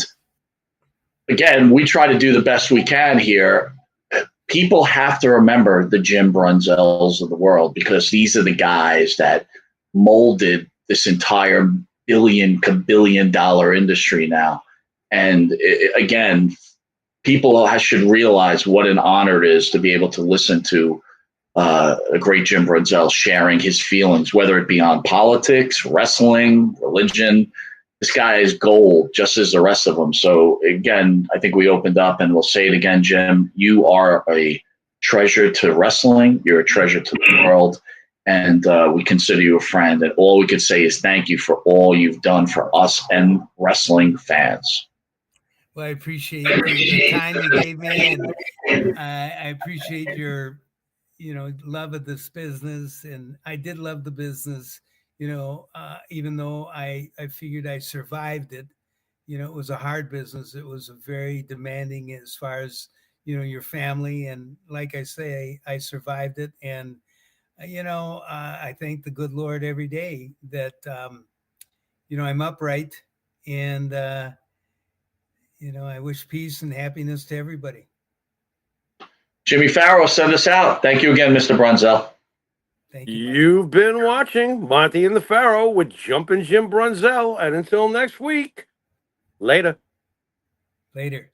again, we try to do the best we can here. People have to remember the Jim Brunzells of the world, because these are the guys that molded this entire billion dollar industry now. And again, people should realize what an honor it is to be able to listen to a great Jim Brunzell sharing his feelings, whether it be on politics, wrestling, religion. This guy is gold, just as the rest of them. So again, I think we opened up, and we'll say it again, Jim. You are a treasure to wrestling. You're a treasure to the world, and we consider you a friend. And all we could say is thank you for all you've done for us and wrestling fans. Well, I appreciate the time you gave me, and I appreciate your love of this business. And I did love the business, even though I figured I survived it, it was a hard business. It was a very demanding as far as, your family. And like I say, I survived it. And, I thank the good Lord every day that, I'm upright. And, I wish peace and happiness to everybody. Jimmy Farrow, send us out. Thank you again, Mr. Brunzell. Thank you. You've been watching Monte and the Pharaoh with Jumpin' Jim Brunzell. And until next week, later. Later.